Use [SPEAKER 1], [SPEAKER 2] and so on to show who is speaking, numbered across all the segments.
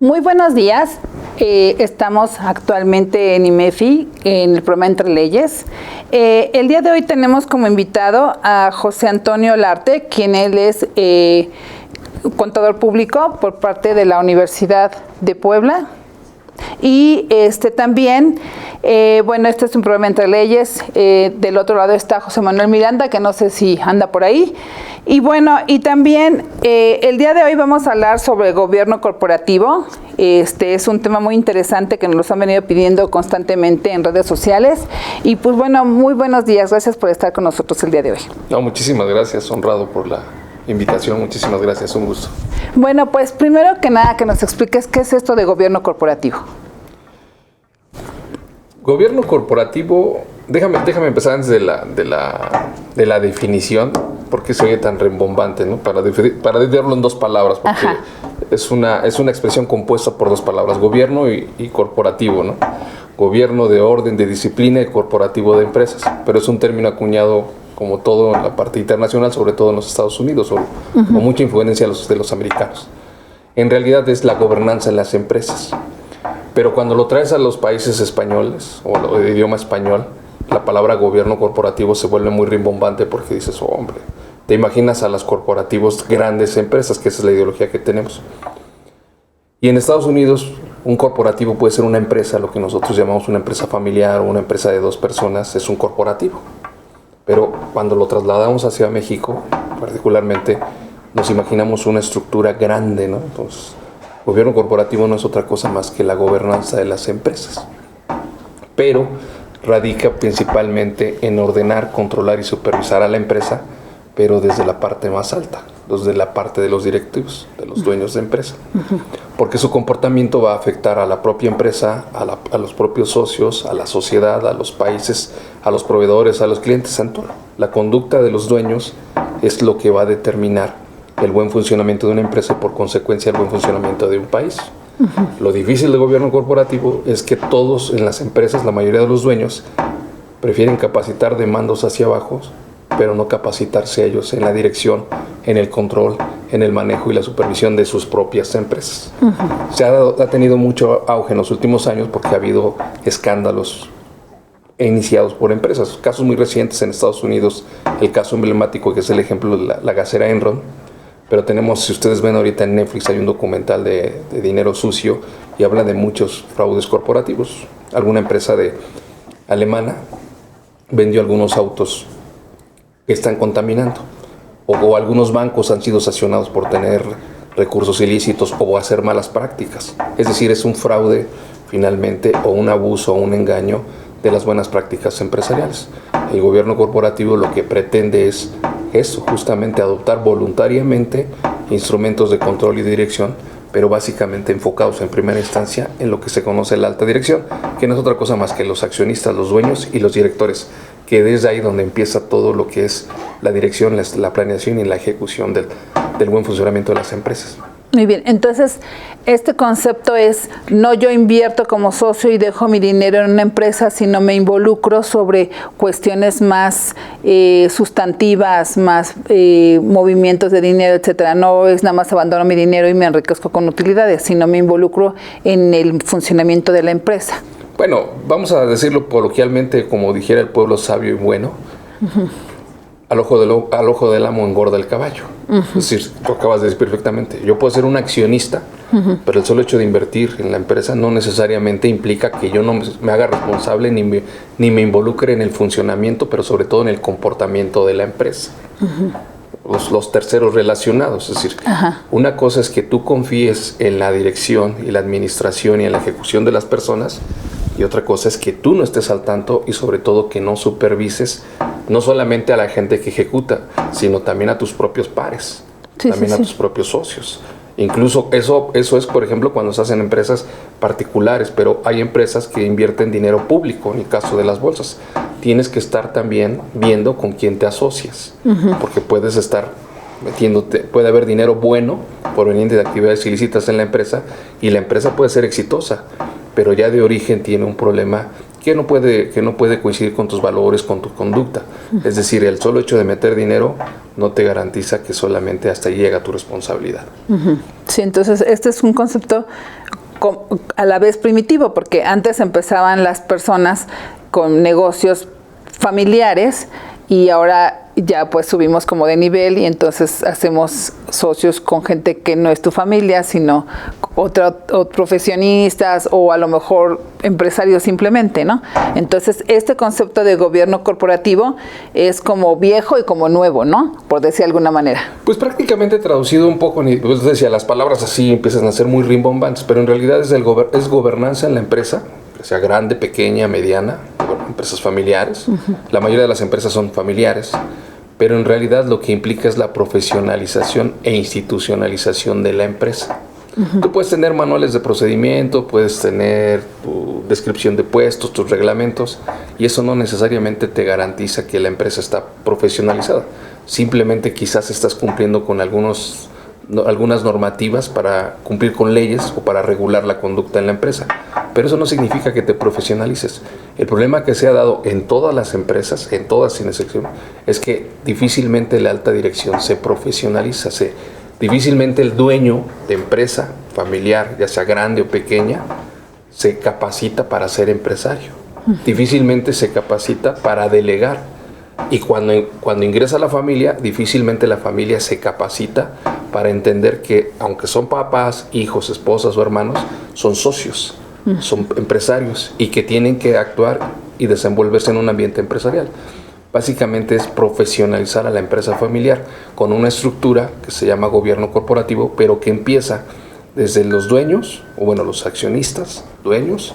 [SPEAKER 1] Muy buenos días. Estamos actualmente en IMEFI, en el programa Entre Leyes. El día de hoy tenemos como invitado a José Antonio Larte, quien él es contador público por parte de la Universidad de Puebla. Y también, este es un programa Entre Leyes. Del otro lado está José Manuel Miranda, que no sé si anda por ahí. Y bueno, y también el día de hoy vamos a hablar sobre gobierno corporativo. Es un tema muy interesante que nos lo han venido pidiendo constantemente en redes sociales. Y pues bueno, muy buenos días. Gracias por estar con nosotros el día de hoy.
[SPEAKER 2] No, muchísimas gracias. Honrado por la invitación. Muchísimas gracias. Un gusto.
[SPEAKER 1] Bueno, pues primero que nada que nos expliques qué es esto de gobierno corporativo.
[SPEAKER 2] Gobierno corporativo, déjame empezar antes de la definición, porque se oye tan rembombante, ¿no? Para dividirlo en dos palabras, porque es una expresión compuesta por dos palabras, gobierno y corporativo, ¿no? Gobierno de orden, de disciplina, y corporativo de empresas, pero es un término acuñado como todo en la parte internacional, sobre todo en los Estados Unidos, o mucha influencia de los americanos. En realidad es la gobernanza en las empresas. Pero cuando lo traes a los países españoles o de idioma español, la palabra gobierno corporativo se vuelve muy rimbombante porque dices, oh, hombre, te imaginas a las corporativos grandes empresas, que esa es la ideología que tenemos. Y en Estados Unidos, un corporativo puede ser una empresa, lo que nosotros llamamos una empresa familiar o una empresa de 2 personas, es un corporativo. Pero cuando lo trasladamos hacia México, particularmente, nos imaginamos una estructura grande, ¿no? Entonces, gobierno corporativo no es otra cosa más que la gobernanza de las empresas, pero radica principalmente en ordenar, controlar y supervisar a la empresa, pero desde la parte más alta, desde la parte de los directivos, de los dueños de empresa, porque su comportamiento va a afectar a la propia empresa, a los propios socios, a la sociedad, a los países, a los proveedores, a los clientes, en todo. La conducta de los dueños es lo que va a determinar el buen funcionamiento de una empresa y por consecuencia el buen funcionamiento de un país. Lo difícil del gobierno corporativo es que todos en las empresas, la mayoría de los dueños, prefieren capacitar de mandos hacia abajo, pero no capacitarse ellos en la dirección, en el control, en el manejo y la supervisión de sus propias empresas. Ha tenido mucho auge en los últimos años porque ha habido escándalos iniciados por empresas. Casos muy recientes en Estados Unidos, el caso emblemático que es el ejemplo de la gasera Enron. Pero tenemos, si ustedes ven ahorita en Netflix, hay un documental de dinero sucio y habla de muchos fraudes corporativos. Alguna empresa alemana vendió algunos autos que están contaminando. O algunos bancos han sido sancionados por tener recursos ilícitos o hacer malas prácticas. Es decir, es un fraude finalmente o un abuso o un engaño de las buenas prácticas empresariales. El gobierno corporativo lo que pretende es eso, justamente adoptar voluntariamente instrumentos de control y dirección, pero básicamente enfocados en primera instancia en lo que se conoce la alta dirección, que no es otra cosa más que los accionistas, los dueños y los directores, que desde ahí donde empieza todo lo que es la dirección, la planeación y la ejecución del buen funcionamiento de las empresas.
[SPEAKER 1] Muy bien, entonces este concepto es no yo invierto como socio y dejo mi dinero en una empresa, sino me involucro sobre cuestiones más sustantivas, más movimientos de dinero, etcétera. No es nada más abandono mi dinero y me enriquezco con utilidades, sino me involucro en el funcionamiento de la empresa.
[SPEAKER 2] Bueno, vamos a decirlo coloquialmente, como dijera el pueblo sabio y bueno. Al ojo del amo engorda el caballo. Es decir, lo acabas de decir perfectamente. Yo puedo ser un accionista, pero el solo hecho de invertir en la empresa no necesariamente implica que yo no me haga responsable ni me involucre en el funcionamiento, pero sobre todo en el comportamiento de la empresa. Los terceros relacionados. Es decir, una cosa es que tú confíes en la dirección y la administración y en la ejecución de las personas, y otra cosa es que tú no estés al tanto y sobre todo que no supervises no solamente a la gente que ejecuta, sino también a tus propios pares, a tus propios socios. Incluso eso es, por ejemplo, cuando se hacen empresas particulares, pero hay empresas que invierten dinero público, en el caso de las bolsas. Tienes que estar también viendo con quién te asocias, porque puedes estar puede haber dinero bueno proveniente de actividades ilícitas en la empresa y la empresa puede ser exitosa, pero ya de origen tiene un problema que no puede coincidir con tus valores, con tu conducta. Es decir, el solo hecho de meter dinero no te garantiza que solamente hasta ahí llega tu responsabilidad.
[SPEAKER 1] Sí, entonces este es un concepto a la vez primitivo, porque antes empezaban las personas con negocios familiares y ahora ya pues subimos como de nivel y entonces hacemos socios con gente que no es tu familia, sino o profesionistas o a lo mejor empresarios simplemente, ¿no? Entonces este concepto de gobierno corporativo es como viejo y como nuevo, ¿no? Por decir de alguna manera.
[SPEAKER 2] Pues prácticamente traducido un poco, pues decía, las palabras así empiezan a ser muy rimbombantes, pero en realidad es gobernanza en la empresa, sea grande, pequeña, mediana, empresas familiares. La mayoría de las empresas son familiares, pero en realidad lo que implica es la profesionalización e institucionalización de la empresa. Tú puedes tener manuales de procedimiento, puedes tener tu descripción de puestos, tus reglamentos, y eso no necesariamente te garantiza que la empresa está profesionalizada. Simplemente quizás estás cumpliendo con algunas normativas para cumplir con leyes o para regular la conducta en la empresa. Pero eso no significa que te profesionalices. El problema que se ha dado en todas las empresas, en todas sin excepción, es que difícilmente la alta dirección se profesionaliza. Difícilmente el dueño de empresa familiar, ya sea grande o pequeña, se capacita para ser empresario. Difícilmente se capacita para delegar. Y cuando ingresa a la familia, difícilmente la familia se capacita para entender que, aunque son papás, hijos, esposas o hermanos, son socios, son empresarios y que tienen que actuar y desenvolverse en un ambiente empresarial. Básicamente es profesionalizar a la empresa familiar con una estructura que se llama gobierno corporativo, pero que empieza desde los dueños, o bueno, los accionistas, dueños,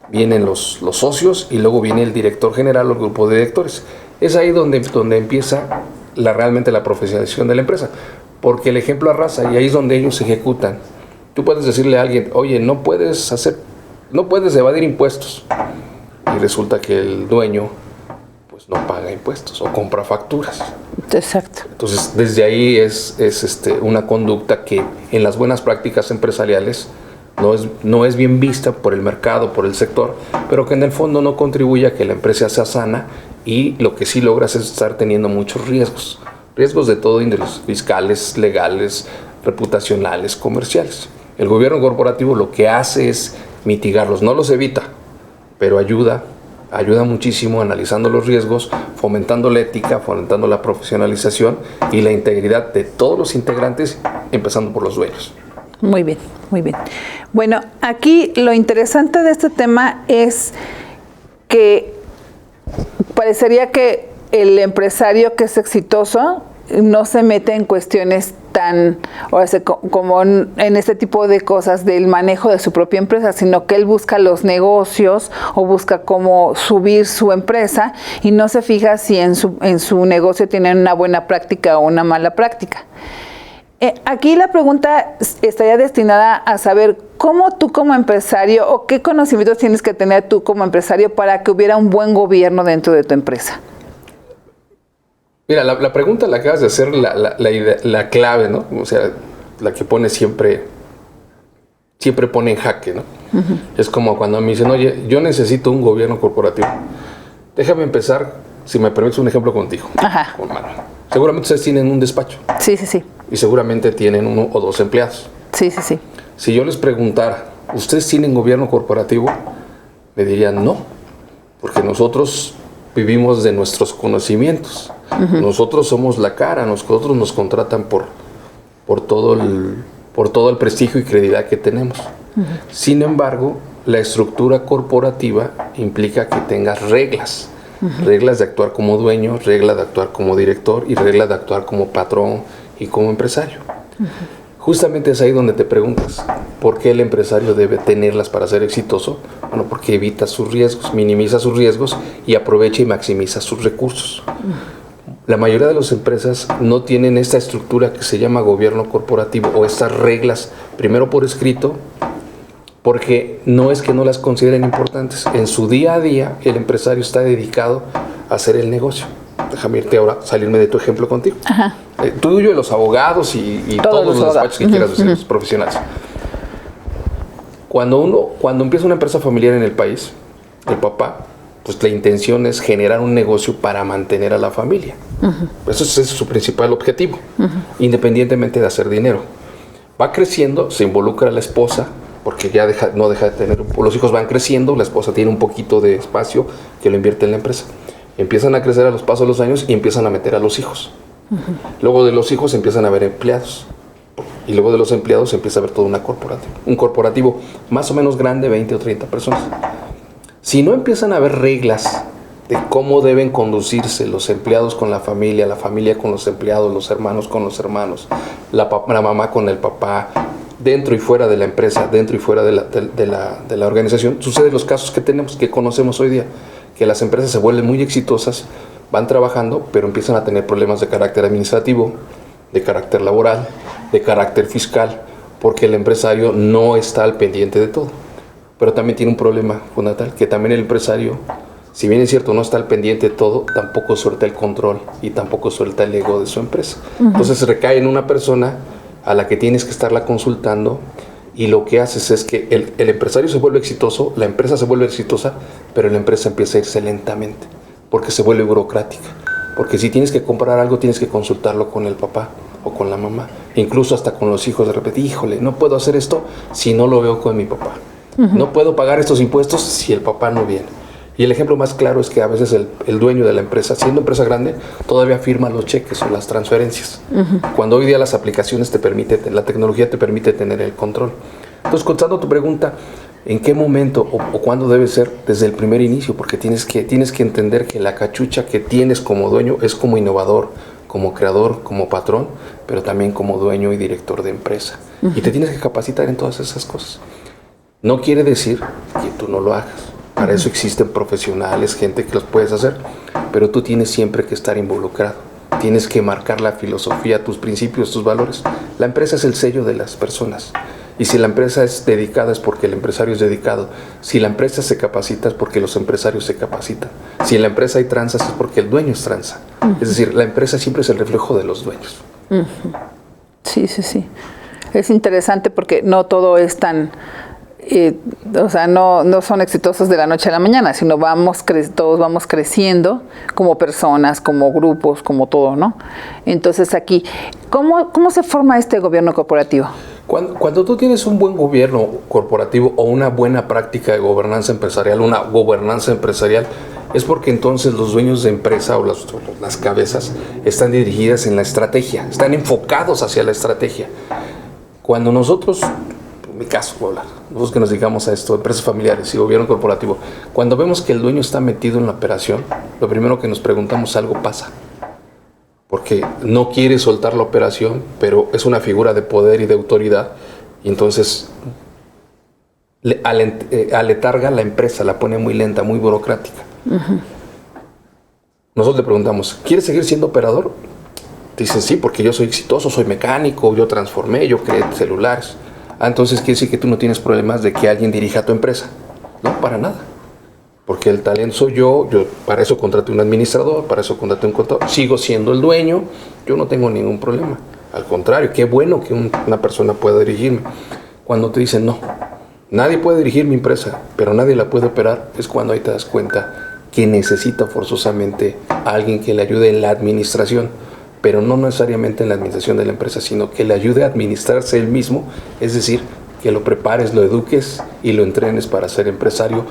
[SPEAKER 2] vienen los socios y luego viene el director general o el grupo de directores. Es ahí donde empieza realmente la profesionalización de la empresa, porque el ejemplo arrasa y ahí es donde ellos ejecutan. Tú puedes decirle a alguien, oye, no puedes evadir impuestos, y resulta que el dueño pues no paga impuestos o compra facturas.
[SPEAKER 1] Exacto.
[SPEAKER 2] Entonces, desde ahí es una conducta que en las buenas prácticas empresariales no es bien vista por el mercado, por el sector, pero que en el fondo no contribuye a que la empresa sea sana, y lo que sí logras es estar teniendo muchos riesgos de todo índole, fiscales, legales, reputacionales, comerciales. El gobierno corporativo lo que hace es mitigarlos, no los evita, pero ayuda muchísimo analizando los riesgos, fomentando la ética, fomentando la profesionalización y la integridad de todos los integrantes, empezando por los dueños.
[SPEAKER 1] Muy bien, muy bien. Bueno, aquí lo interesante de este tema es que parecería que el empresario que es exitoso no se mete en cuestiones como en este tipo de cosas del manejo de su propia empresa, sino que él busca los negocios o busca cómo subir su empresa y no se fija si en su negocio tienen una buena práctica o una mala práctica. Aquí la pregunta estaría destinada a saber cómo tú como empresario o qué conocimientos tienes que tener tú como empresario para que hubiera un buen gobierno dentro de tu empresa.
[SPEAKER 2] Mira, la pregunta la acabas de hacer la clave, ¿no? O sea, la que pone siempre pone en jaque, ¿no? Es como cuando me dicen, oye, yo necesito un gobierno corporativo. Déjame empezar, si me permites, un ejemplo contigo.
[SPEAKER 1] Ajá.
[SPEAKER 2] Con Manuel. Seguramente ustedes tienen un despacho.
[SPEAKER 1] Sí, sí, sí.
[SPEAKER 2] Y seguramente tienen 1 o 2 empleados.
[SPEAKER 1] Sí, sí, sí.
[SPEAKER 2] Si yo les preguntara, ¿ustedes tienen gobierno corporativo? Me dirían no, porque nosotros vivimos de nuestros conocimientos. Nosotros somos la cara, nosotros nos contratan por todo el prestigio y credibilidad que tenemos. Sin embargo, la estructura corporativa implica que tengas reglas. Reglas de actuar como dueño, reglas de actuar como director y reglas de actuar como patrón y como empresario. Justamente es ahí donde te preguntas, ¿por qué el empresario debe tenerlas para ser exitoso? Bueno, porque evita sus riesgos, minimiza sus riesgos y aprovecha y maximiza sus recursos. La mayoría de las empresas no tienen esta estructura que se llama gobierno corporativo o estas reglas, primero por escrito, porque no es que no las consideren importantes. En su día a día, el empresario está dedicado a hacer el negocio. Déjame irte ahora, salirme de tu ejemplo contigo. Ajá. Tú y yo, los abogados y todos los despachos que quieras decir, los profesionales. Cuando empieza una empresa familiar en el país, el papá pues la intención es generar un negocio para mantener a la familia. Ese es su principal objetivo, independientemente de hacer dinero. Va creciendo, se involucra la esposa, porque ya no deja de tener, los hijos van creciendo, la esposa tiene un poquito de espacio que lo invierte en la empresa. Empiezan a crecer a los pasos de los años y empiezan a meter a los hijos. Luego de los hijos empiezan a haber empleados. Y luego de los empleados empieza a haber todo un corporativo más o menos grande, 20 o 30 personas. Si no empiezan a haber reglas de cómo deben conducirse los empleados con la familia con los empleados, los hermanos con los hermanos, la mamá con el papá, dentro y fuera de la empresa, dentro y fuera de la organización, suceden los casos que conocemos hoy día, que las empresas se vuelven muy exitosas, van trabajando, pero empiezan a tener problemas de carácter administrativo, de carácter laboral, de carácter fiscal, porque el empresario no está al pendiente de todo. Pero también tiene un problema fundamental, que también el empresario, si bien es cierto, no está al pendiente de todo, tampoco suelta el control y tampoco suelta el ego de su empresa. Entonces recae en una persona a la que tienes que estarla consultando, y lo que haces es que el empresario se vuelve exitoso, la empresa se vuelve exitosa, pero la empresa empieza a irse lentamente, porque se vuelve burocrática. Porque si tienes que comprar algo, tienes que consultarlo con el papá o con la mamá, incluso hasta con los hijos. De repente, híjole, no puedo hacer esto si no lo veo con mi papá. No puedo pagar estos impuestos si el papá no viene. Y el ejemplo más claro es que a veces el dueño de la empresa, siendo empresa grande, todavía firma los cheques o las transferencias. Cuando hoy día las aplicaciones la tecnología te permite tener el control. Entonces, contestando tu pregunta, ¿en qué momento o cuándo debe ser? Desde el primer inicio, porque tienes que entender que la cachucha que tienes como dueño es como innovador, como creador, como patrón, pero también como dueño y director de empresa. Y te tienes que capacitar en todas esas cosas. No quiere decir que tú no lo hagas. Para eso existen profesionales, gente que los puedes hacer, pero tú tienes siempre que estar involucrado. Tienes que marcar la filosofía, tus principios, tus valores. La empresa es el sello de las personas. Y si la empresa es dedicada es porque el empresario es dedicado. Si la empresa se capacita es porque los empresarios se capacitan. Si en la empresa hay tranzas es porque el dueño es tranza. Es decir, la empresa siempre es el reflejo de los dueños.
[SPEAKER 1] Sí. Es interesante porque no todo es tan... no son exitosos de la noche a la mañana, sino todos vamos creciendo como personas, como grupos, como todo, ¿no? Entonces aquí, ¿cómo se forma este gobierno corporativo?
[SPEAKER 2] Cuando tú tienes un buen gobierno corporativo o una buena práctica de gobernanza empresarial, es porque entonces los dueños de empresa o las cabezas están dirigidas en la estrategia, están enfocados hacia la estrategia. Cuando nosotros, en mi caso, nosotros que nos dedicamos a esto, empresas familiares y gobierno corporativo, cuando vemos que el dueño está metido en la operación, lo primero que nos preguntamos, algo pasa. Porque no quiere soltar la operación, pero es una figura de poder y de autoridad, y entonces aletarga la empresa, la pone muy lenta, muy burocrática. Nosotros le preguntamos, ¿quieres seguir siendo operador? Dicen, sí, porque yo soy exitoso, soy mecánico, yo transformé, yo creé celulares. Entonces quiere decir que tú no tienes problemas de que alguien dirija tu empresa. No, para nada. Porque el talento soy yo para eso contraté un administrador, para eso contraté un contador, sigo siendo el dueño, yo no tengo ningún problema. Al contrario, qué bueno que una persona pueda dirigirme. Cuando te dicen, no, nadie puede dirigir mi empresa, pero nadie la puede operar, es cuando ahí te das cuenta que necesita forzosamente a alguien que le ayude en la administración, pero no necesariamente en la administración de la empresa, sino que le ayude a administrarse él mismo, es decir, que lo prepares, lo eduques y lo entrenes para ser empresario,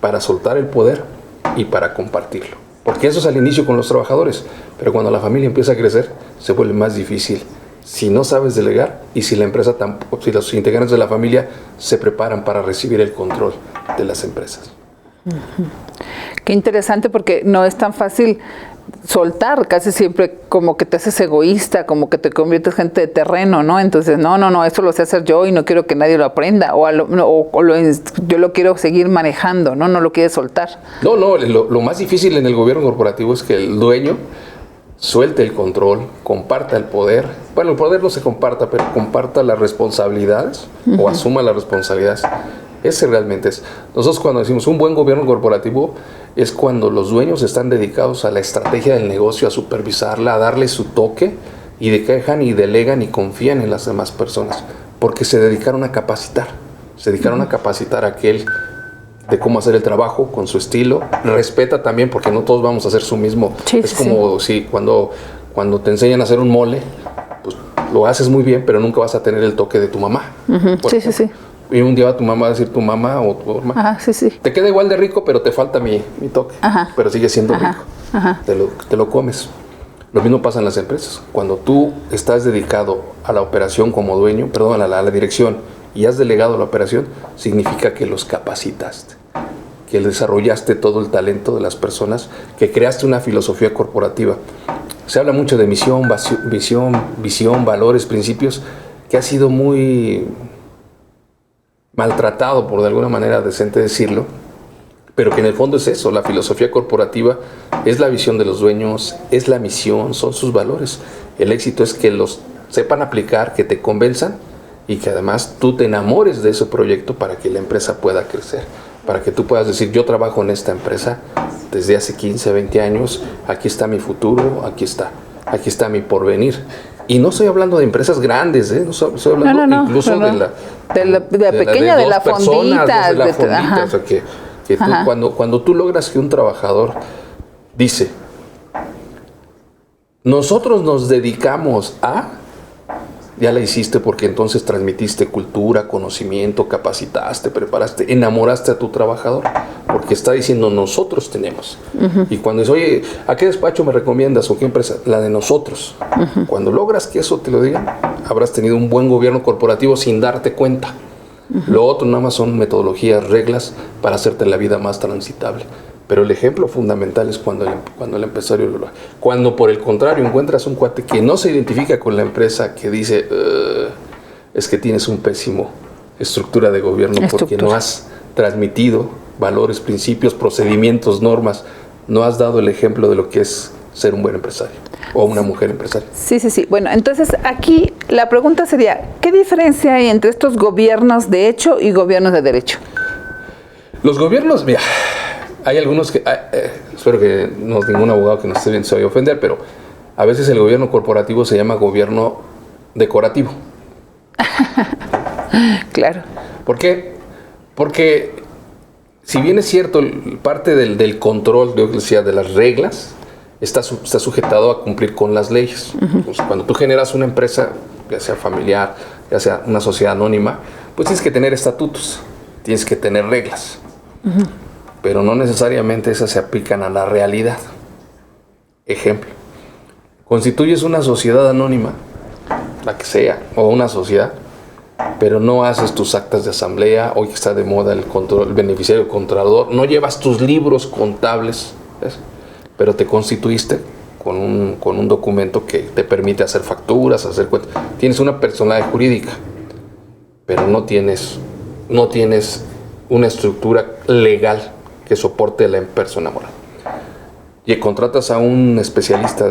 [SPEAKER 2] para soltar el poder y para compartirlo. Porque eso es al inicio con los trabajadores, pero cuando la familia empieza a crecer, se vuelve más difícil. Si no sabes delegar y si la empresa tampoco, si los integrantes de la familia se preparan para recibir el control de las empresas.
[SPEAKER 1] Qué interesante, porque no es tan fácil soltar, casi siempre como que te haces egoísta, como que te conviertes gente de terreno, ¿no? Entonces, no, esto lo sé hacer yo y no quiero que nadie lo aprenda, yo lo quiero seguir manejando, ¿no? No lo quieres soltar.
[SPEAKER 2] No, lo más difícil en el gobierno corporativo es que el dueño suelte el control, comparta el poder. Bueno, el poder no se comparta, pero comparta las responsabilidades o asuma las responsabilidades. Ese realmente es. Nosotros cuando decimos un buen gobierno corporativo es cuando los dueños están dedicados a la estrategia del negocio, a supervisarla, a darle su toque, y dejan y delegan y confían en las demás personas, porque se dedicaron a capacitar. Se dedicaron a capacitar a aquel de cómo hacer el trabajo con su estilo. Respeta también, porque no todos vamos a hacer su mismo.
[SPEAKER 1] Sí,
[SPEAKER 2] es como si cuando te enseñan a hacer un mole, pues lo haces muy bien, pero nunca vas a tener el toque de tu mamá.
[SPEAKER 1] Sí.
[SPEAKER 2] Y un día tu mamá va a decir tu mamá o tu hermana.
[SPEAKER 1] Ajá, sí.
[SPEAKER 2] Te queda igual de rico, pero te falta mi toque.
[SPEAKER 1] Ajá.
[SPEAKER 2] Pero sigue siendo
[SPEAKER 1] Ajá.
[SPEAKER 2] rico.
[SPEAKER 1] Ajá.
[SPEAKER 2] Te lo comes. Lo mismo pasa en las empresas. Cuando tú estás dedicado a la operación como dueño, perdón, a la dirección, y has delegado la operación, significa que los capacitaste, que desarrollaste todo el talento de las personas, que creaste una filosofía corporativa. Se habla mucho de misión, visión, valores, principios, que ha sido muy maltratado, por de alguna manera decente decirlo, pero que en el fondo es eso. La filosofía corporativa es la visión de los dueños, es la misión, son sus valores. El éxito es que los sepan aplicar, que te convenzan y que además tú te enamores de ese proyecto para que la empresa pueda crecer, para que tú puedas decir, yo trabajo en esta empresa desde hace 15, 20 años, aquí está mi futuro, aquí está mi porvenir. Y no estoy hablando de empresas grandes, no estoy hablando incluso de la
[SPEAKER 1] pequeña, de la fondita.
[SPEAKER 2] O sea, que tú, cuando tú logras que un trabajador dice, nosotros nos dedicamos a, ya la hiciste, porque entonces transmitiste cultura, conocimiento, capacitaste, preparaste, enamoraste a tu trabajador, porque está diciendo nosotros tenemos. Y cuando dice, oye, ¿a qué despacho me recomiendas o qué empresa? La de nosotros. Cuando logras que eso te lo digan, habrás tenido un buen gobierno corporativo sin darte cuenta. Lo otro nada más son metodologías, reglas para hacerte la vida más transitable. Pero el ejemplo fundamental es cuando el empresario lo logra. Cuando por el contrario encuentras un cuate que no se identifica con la empresa, que dice, es que tienes un pésimo estructura de gobierno porque no has transmitido valores, principios, procedimientos, normas, no has dado el ejemplo de lo que es ser un buen empresario o una mujer empresaria.
[SPEAKER 1] Sí. Bueno, entonces aquí la pregunta sería, ¿qué diferencia hay entre estos gobiernos de hecho y gobiernos de derecho?
[SPEAKER 2] Los gobiernos, mira, hay algunos que, espero que ningún abogado que nos esté viendo se vaya a ofender, pero a veces el gobierno corporativo se llama gobierno decorativo.
[SPEAKER 1] Claro.
[SPEAKER 2] ¿Por qué? Porque si bien es cierto, parte del control, de las reglas, está sujetado a cumplir con las leyes. Pues cuando tú generas una empresa, ya sea familiar, ya sea una sociedad anónima, pues tienes que tener estatutos, tienes que tener reglas. Pero no necesariamente esas se aplican a la realidad. Ejemplo, constituyes una sociedad anónima, la que sea, o una sociedad, pero no haces tus actas de asamblea. Hoy que está de moda el beneficiario contador, no llevas tus libros contables, ¿ves? Pero te constituiste con un documento que te permite hacer facturas, hacer cuentas. Tienes una personalidad jurídica, pero no tienes una estructura legal que soporte a la persona moral. Y contratas a un especialista,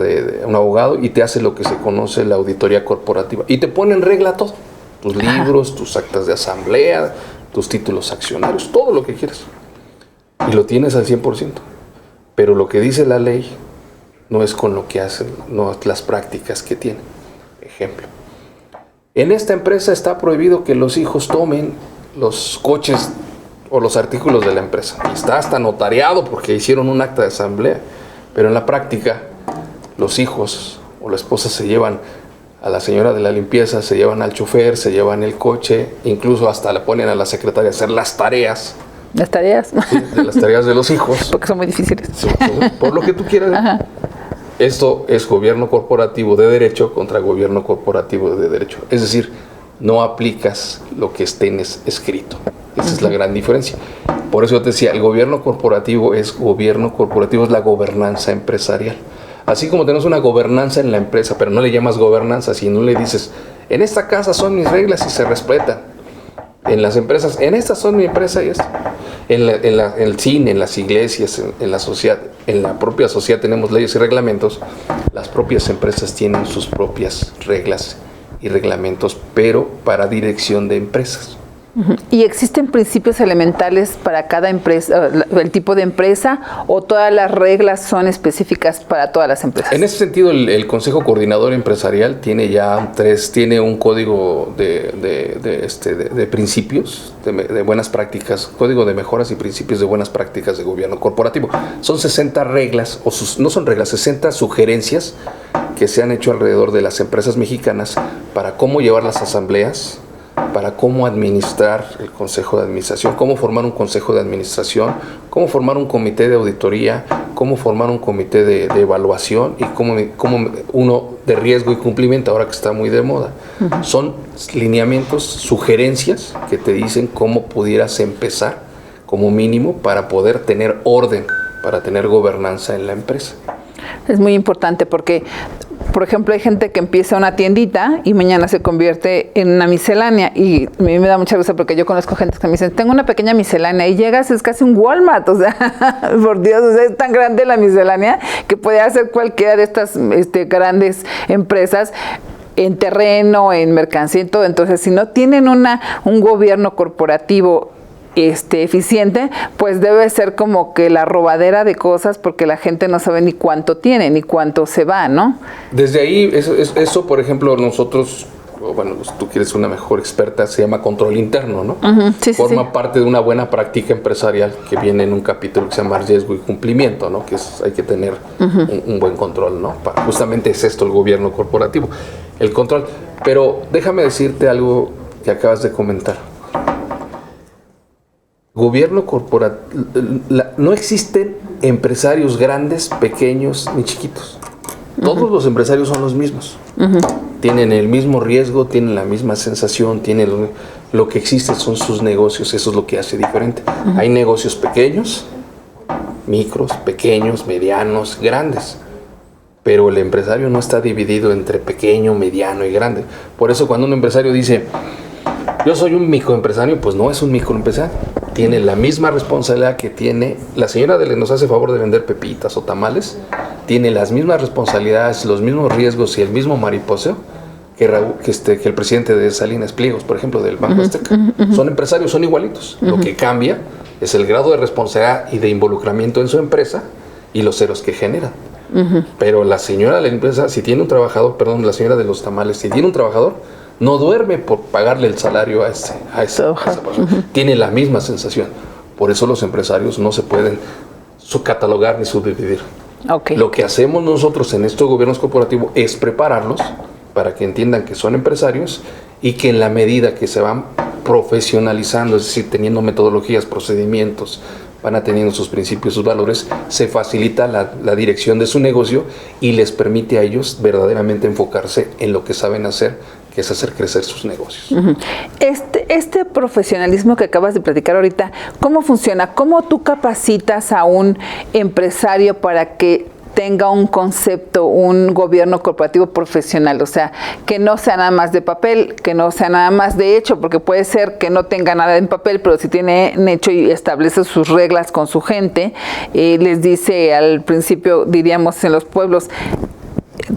[SPEAKER 2] un abogado, y te hace lo que se conoce la auditoría corporativa. Y te pone en regla todo. Tus libros, tus actas de asamblea, tus títulos accionarios, todo lo que quieras. Y lo tienes al 100%. Pero lo que dice la ley no es con lo que hacen, no las prácticas que tienen. Ejemplo. En esta empresa está prohibido que los hijos tomen los coches o los artículos de la empresa. Y está hasta notariado porque hicieron un acta de asamblea. Pero en la práctica, los hijos o la esposa se llevan a la señora de la limpieza, se llevan al chofer, se llevan el coche, incluso hasta le ponen a la secretaria a hacer las tareas.
[SPEAKER 1] ¿Las tareas?
[SPEAKER 2] Sí, de las tareas de los hijos.
[SPEAKER 1] Porque son muy difíciles.
[SPEAKER 2] Sí, por lo que tú quieras.
[SPEAKER 1] Ajá.
[SPEAKER 2] Esto es gobierno corporativo de derecho contra gobierno corporativo de derecho. Es decir, no aplicas lo que esté escrito. Esa es la gran diferencia. Por eso yo te decía, el gobierno corporativo es la gobernanza empresarial. Así como tenemos una gobernanza en la empresa, pero no le llamas gobernanza, sino le dices, en esta casa son mis reglas y se respetan. En las empresas, en esta son mi empresa y esto. En el cine, en las iglesias, en la sociedad, en la propia sociedad tenemos leyes y reglamentos. Las propias empresas tienen sus propias reglas y reglamentos, pero para dirección de empresas.
[SPEAKER 1] ¿Y existen principios elementales para cada empresa, el tipo de empresa, o todas las reglas son específicas para todas las empresas?
[SPEAKER 2] En ese sentido, el Consejo Coordinador Empresarial tiene ya tiene un código de principios, de buenas prácticas, código de mejoras y principios de buenas prácticas de gobierno corporativo. Son 60 reglas, no son reglas, 60 sugerencias que se han hecho alrededor de las empresas mexicanas para cómo llevar las asambleas, para cómo administrar el consejo de administración, cómo formar un consejo de administración, cómo formar un comité de auditoría, cómo formar un comité de evaluación y cómo uno de riesgo y cumplimiento, ahora que está muy de moda. Son lineamientos, sugerencias que te dicen cómo pudieras empezar como mínimo para poder tener orden, para tener gobernanza en la empresa.
[SPEAKER 1] Es muy importante porque, por ejemplo, hay gente que empieza una tiendita y mañana se convierte en una miscelánea, y a mí me da mucha risa porque yo conozco gente que me dicen, tengo una pequeña miscelánea, y llegas, es casi un Walmart, o sea, por Dios, o sea, es tan grande la miscelánea que puede hacer cualquiera de estas grandes empresas en terreno, en mercancía y todo. Entonces, si no tienen un gobierno corporativo eficiente, pues debe ser como que la robadera de cosas, porque la gente no sabe ni cuánto tiene, ni cuánto se va, ¿no?
[SPEAKER 2] Desde ahí, eso por ejemplo, nosotros, bueno, tú quieres una mejor experta, se llama control interno, ¿no? Forma parte de una buena práctica empresarial que viene en un capítulo que se llama riesgo y cumplimiento, ¿no? Que hay que tener un buen control, ¿no? Justamente es esto el gobierno corporativo, el control. Pero déjame decirte algo que acabas de comentar. Gobierno corporativo, no existen empresarios grandes, pequeños ni chiquitos. Todos los empresarios son los mismos. Tienen el mismo riesgo, tienen la misma sensación, lo que existe son sus negocios, eso es lo que hace diferente. Hay negocios pequeños, micros, pequeños, medianos, grandes. Pero el empresario no está dividido entre pequeño, mediano y grande. Por eso cuando un empresario dice, yo soy un microempresario, pues no es un microempresario. Tiene la misma responsabilidad que tiene la señora que nos hace favor de vender pepitas o tamales, tiene las mismas responsabilidades, los mismos riesgos y el mismo mariposeo que el presidente de Salinas Pliegos, por ejemplo, del Banco Azteca. Son empresarios, son igualitos. Lo que cambia es el grado de responsabilidad y de involucramiento en su empresa y los ceros que generan. Pero la señora de la empresa, si tiene un trabajador, la señora de los tamales, si tiene un trabajador, no duerme por pagarle el salario a esa persona. Tiene la misma sensación. Por eso los empresarios no se pueden subcatalogar ni subdividir. Lo que hacemos nosotros en estos gobiernos corporativos es prepararlos para que entiendan que son empresarios y que en la medida que se van profesionalizando, es decir, teniendo metodologías, procedimientos, van teniendo sus principios, sus valores, se facilita la dirección de su negocio y les permite a ellos verdaderamente enfocarse en lo que saben hacer, que es hacer crecer sus negocios.
[SPEAKER 1] Este profesionalismo que acabas de platicar ahorita, ¿cómo funciona? ¿Cómo tú capacitas a un empresario para que tenga un concepto, un gobierno corporativo profesional? O sea, que no sea nada más de papel, que no sea nada más de hecho, porque puede ser que no tenga nada en papel, pero si tiene hecho y establece sus reglas con su gente, les dice al principio, diríamos en los pueblos,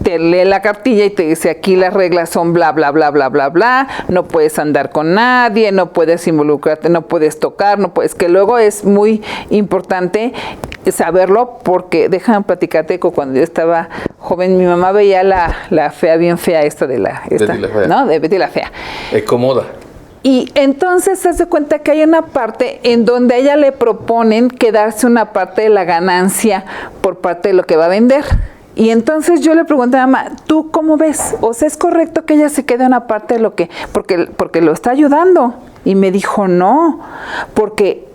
[SPEAKER 1] te lee la cartilla y te dice, aquí las reglas son bla, bla, bla, bla, bla, bla, no puedes andar con nadie, no puedes involucrarte, no puedes tocar, no puedes, que luego es muy importante saberlo, porque déjame platicarte que cuando yo estaba joven, mi mamá veía la fea, bien fea de Betty la Fea.
[SPEAKER 2] Comoda.
[SPEAKER 1] Y entonces se hace cuenta que hay una parte en donde a ella le proponen quedarse una parte de la ganancia por parte de lo que va a vender. Y entonces yo le pregunté a mamá, ¿tú cómo ves? O sea, ¿es correcto que ella se quede una parte de lo que, porque lo está ayudando? Y me dijo, no, porque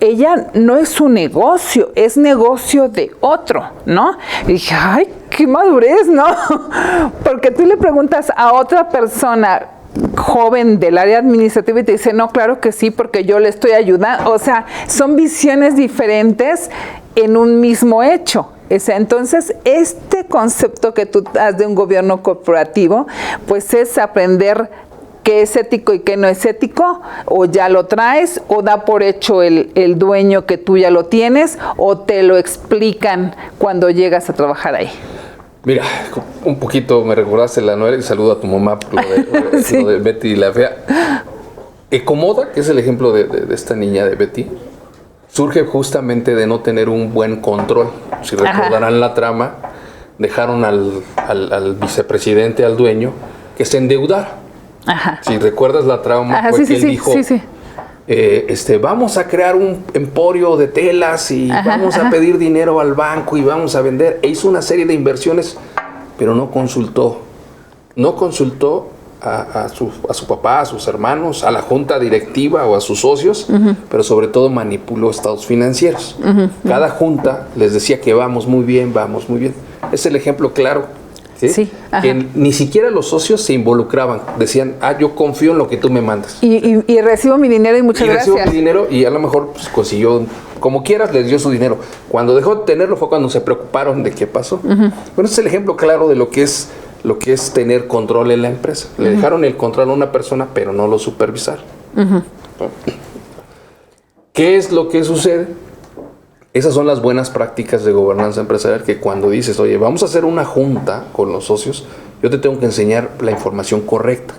[SPEAKER 1] ella no es su negocio, es negocio de otro, ¿no? Y dije, ay, qué madurez, ¿no? Porque tú le preguntas a otra persona joven del área administrativa y te dice, no, claro que sí, porque yo le estoy ayudando. O sea, son visiones diferentes en un mismo hecho. Entonces, este concepto que tú das de un gobierno corporativo, pues es aprender qué es ético y qué no es ético, o ya lo traes, o da por hecho el dueño que tú ya lo tienes, o te lo explican cuando llegas a trabajar ahí.
[SPEAKER 2] Mira, un poquito me recordaste la novela y saludo a tu mamá por lo de Betty la Fea. Ecomoda, que es el ejemplo de esta niña de Betty, surge justamente de no tener un buen control. Si recordarán la trama, dejaron al vicepresidente, al dueño, que se endeudara.
[SPEAKER 1] Ajá.
[SPEAKER 2] Si recuerdas la trama, fue que él dijo, vamos a crear un emporio de telas y vamos a pedir dinero al banco y vamos a vender. E hizo una serie de inversiones, pero no consultó. No consultó a su papá, a sus hermanos, a la junta directiva o a sus socios, pero sobre todo manipuló estados financieros. Cada junta les decía que vamos muy bien. Es el ejemplo claro. ¿Sí? Que ni siquiera los socios se involucraban. Decían, yo confío en lo que tú me mandas.
[SPEAKER 1] Y recibo mi dinero y muchas gracias.
[SPEAKER 2] Recibo mi dinero y a lo mejor pues, consiguió, como quieras, les dio su dinero. Cuando dejó de tenerlo fue cuando se preocuparon de qué pasó. Bueno, ese es el ejemplo claro de lo que es tener control en la empresa. Le dejaron el control a una persona, pero no lo supervisaron. ¿Qué es lo que sucede? Esas son las buenas prácticas de gobernanza empresarial, que cuando dices, oye, vamos a hacer una junta con los socios, yo te tengo que enseñar la información correcta.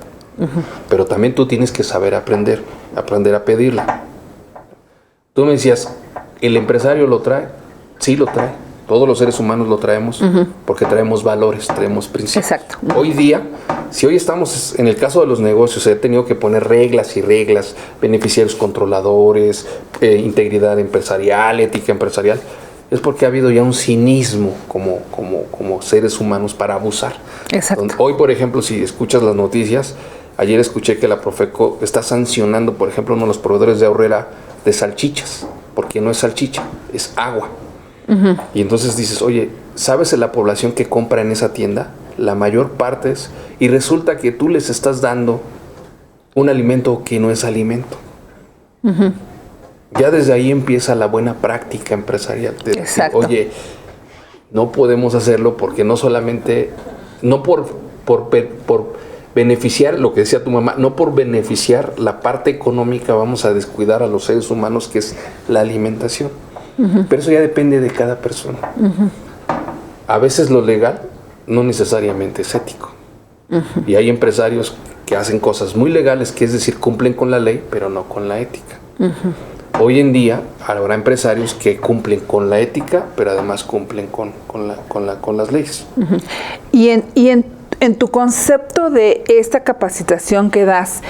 [SPEAKER 2] Pero también tú tienes que saber aprender a pedirla. Tú me decías, ¿el empresario lo trae? Sí, lo trae. Todos los seres humanos lo traemos porque traemos valores, traemos principios.
[SPEAKER 1] Exacto.
[SPEAKER 2] Hoy día, si hoy estamos, en el caso de los negocios, he tenido que poner reglas, beneficiarios controladores, integridad empresarial, ética empresarial, es porque ha habido ya un cinismo como seres humanos para abusar.
[SPEAKER 1] Exacto.
[SPEAKER 2] Hoy, por ejemplo, si escuchas las noticias, ayer escuché que la Profeco está sancionando, por ejemplo, uno de los proveedores de Aurrera de salchichas, porque no es salchicha, es agua. Y entonces dices, oye, ¿sabes la población que compra en esa tienda? La mayor parte es, y resulta que tú les estás dando un alimento que no es alimento. Ya desde ahí empieza la buena práctica empresarial. De decir, oye, no podemos hacerlo porque no solamente, no por beneficiar, lo que decía tu mamá, no por beneficiar la parte económica vamos a descuidar a los seres humanos, que es la alimentación. Pero eso ya depende de cada persona. A veces lo legal no necesariamente es ético. Y hay empresarios que hacen cosas muy legales, que es decir, cumplen con la ley, pero no con la ética. Hoy en día habrá empresarios que cumplen con la ética, pero además cumplen con las leyes.
[SPEAKER 1] Y en tu concepto de esta capacitación que das,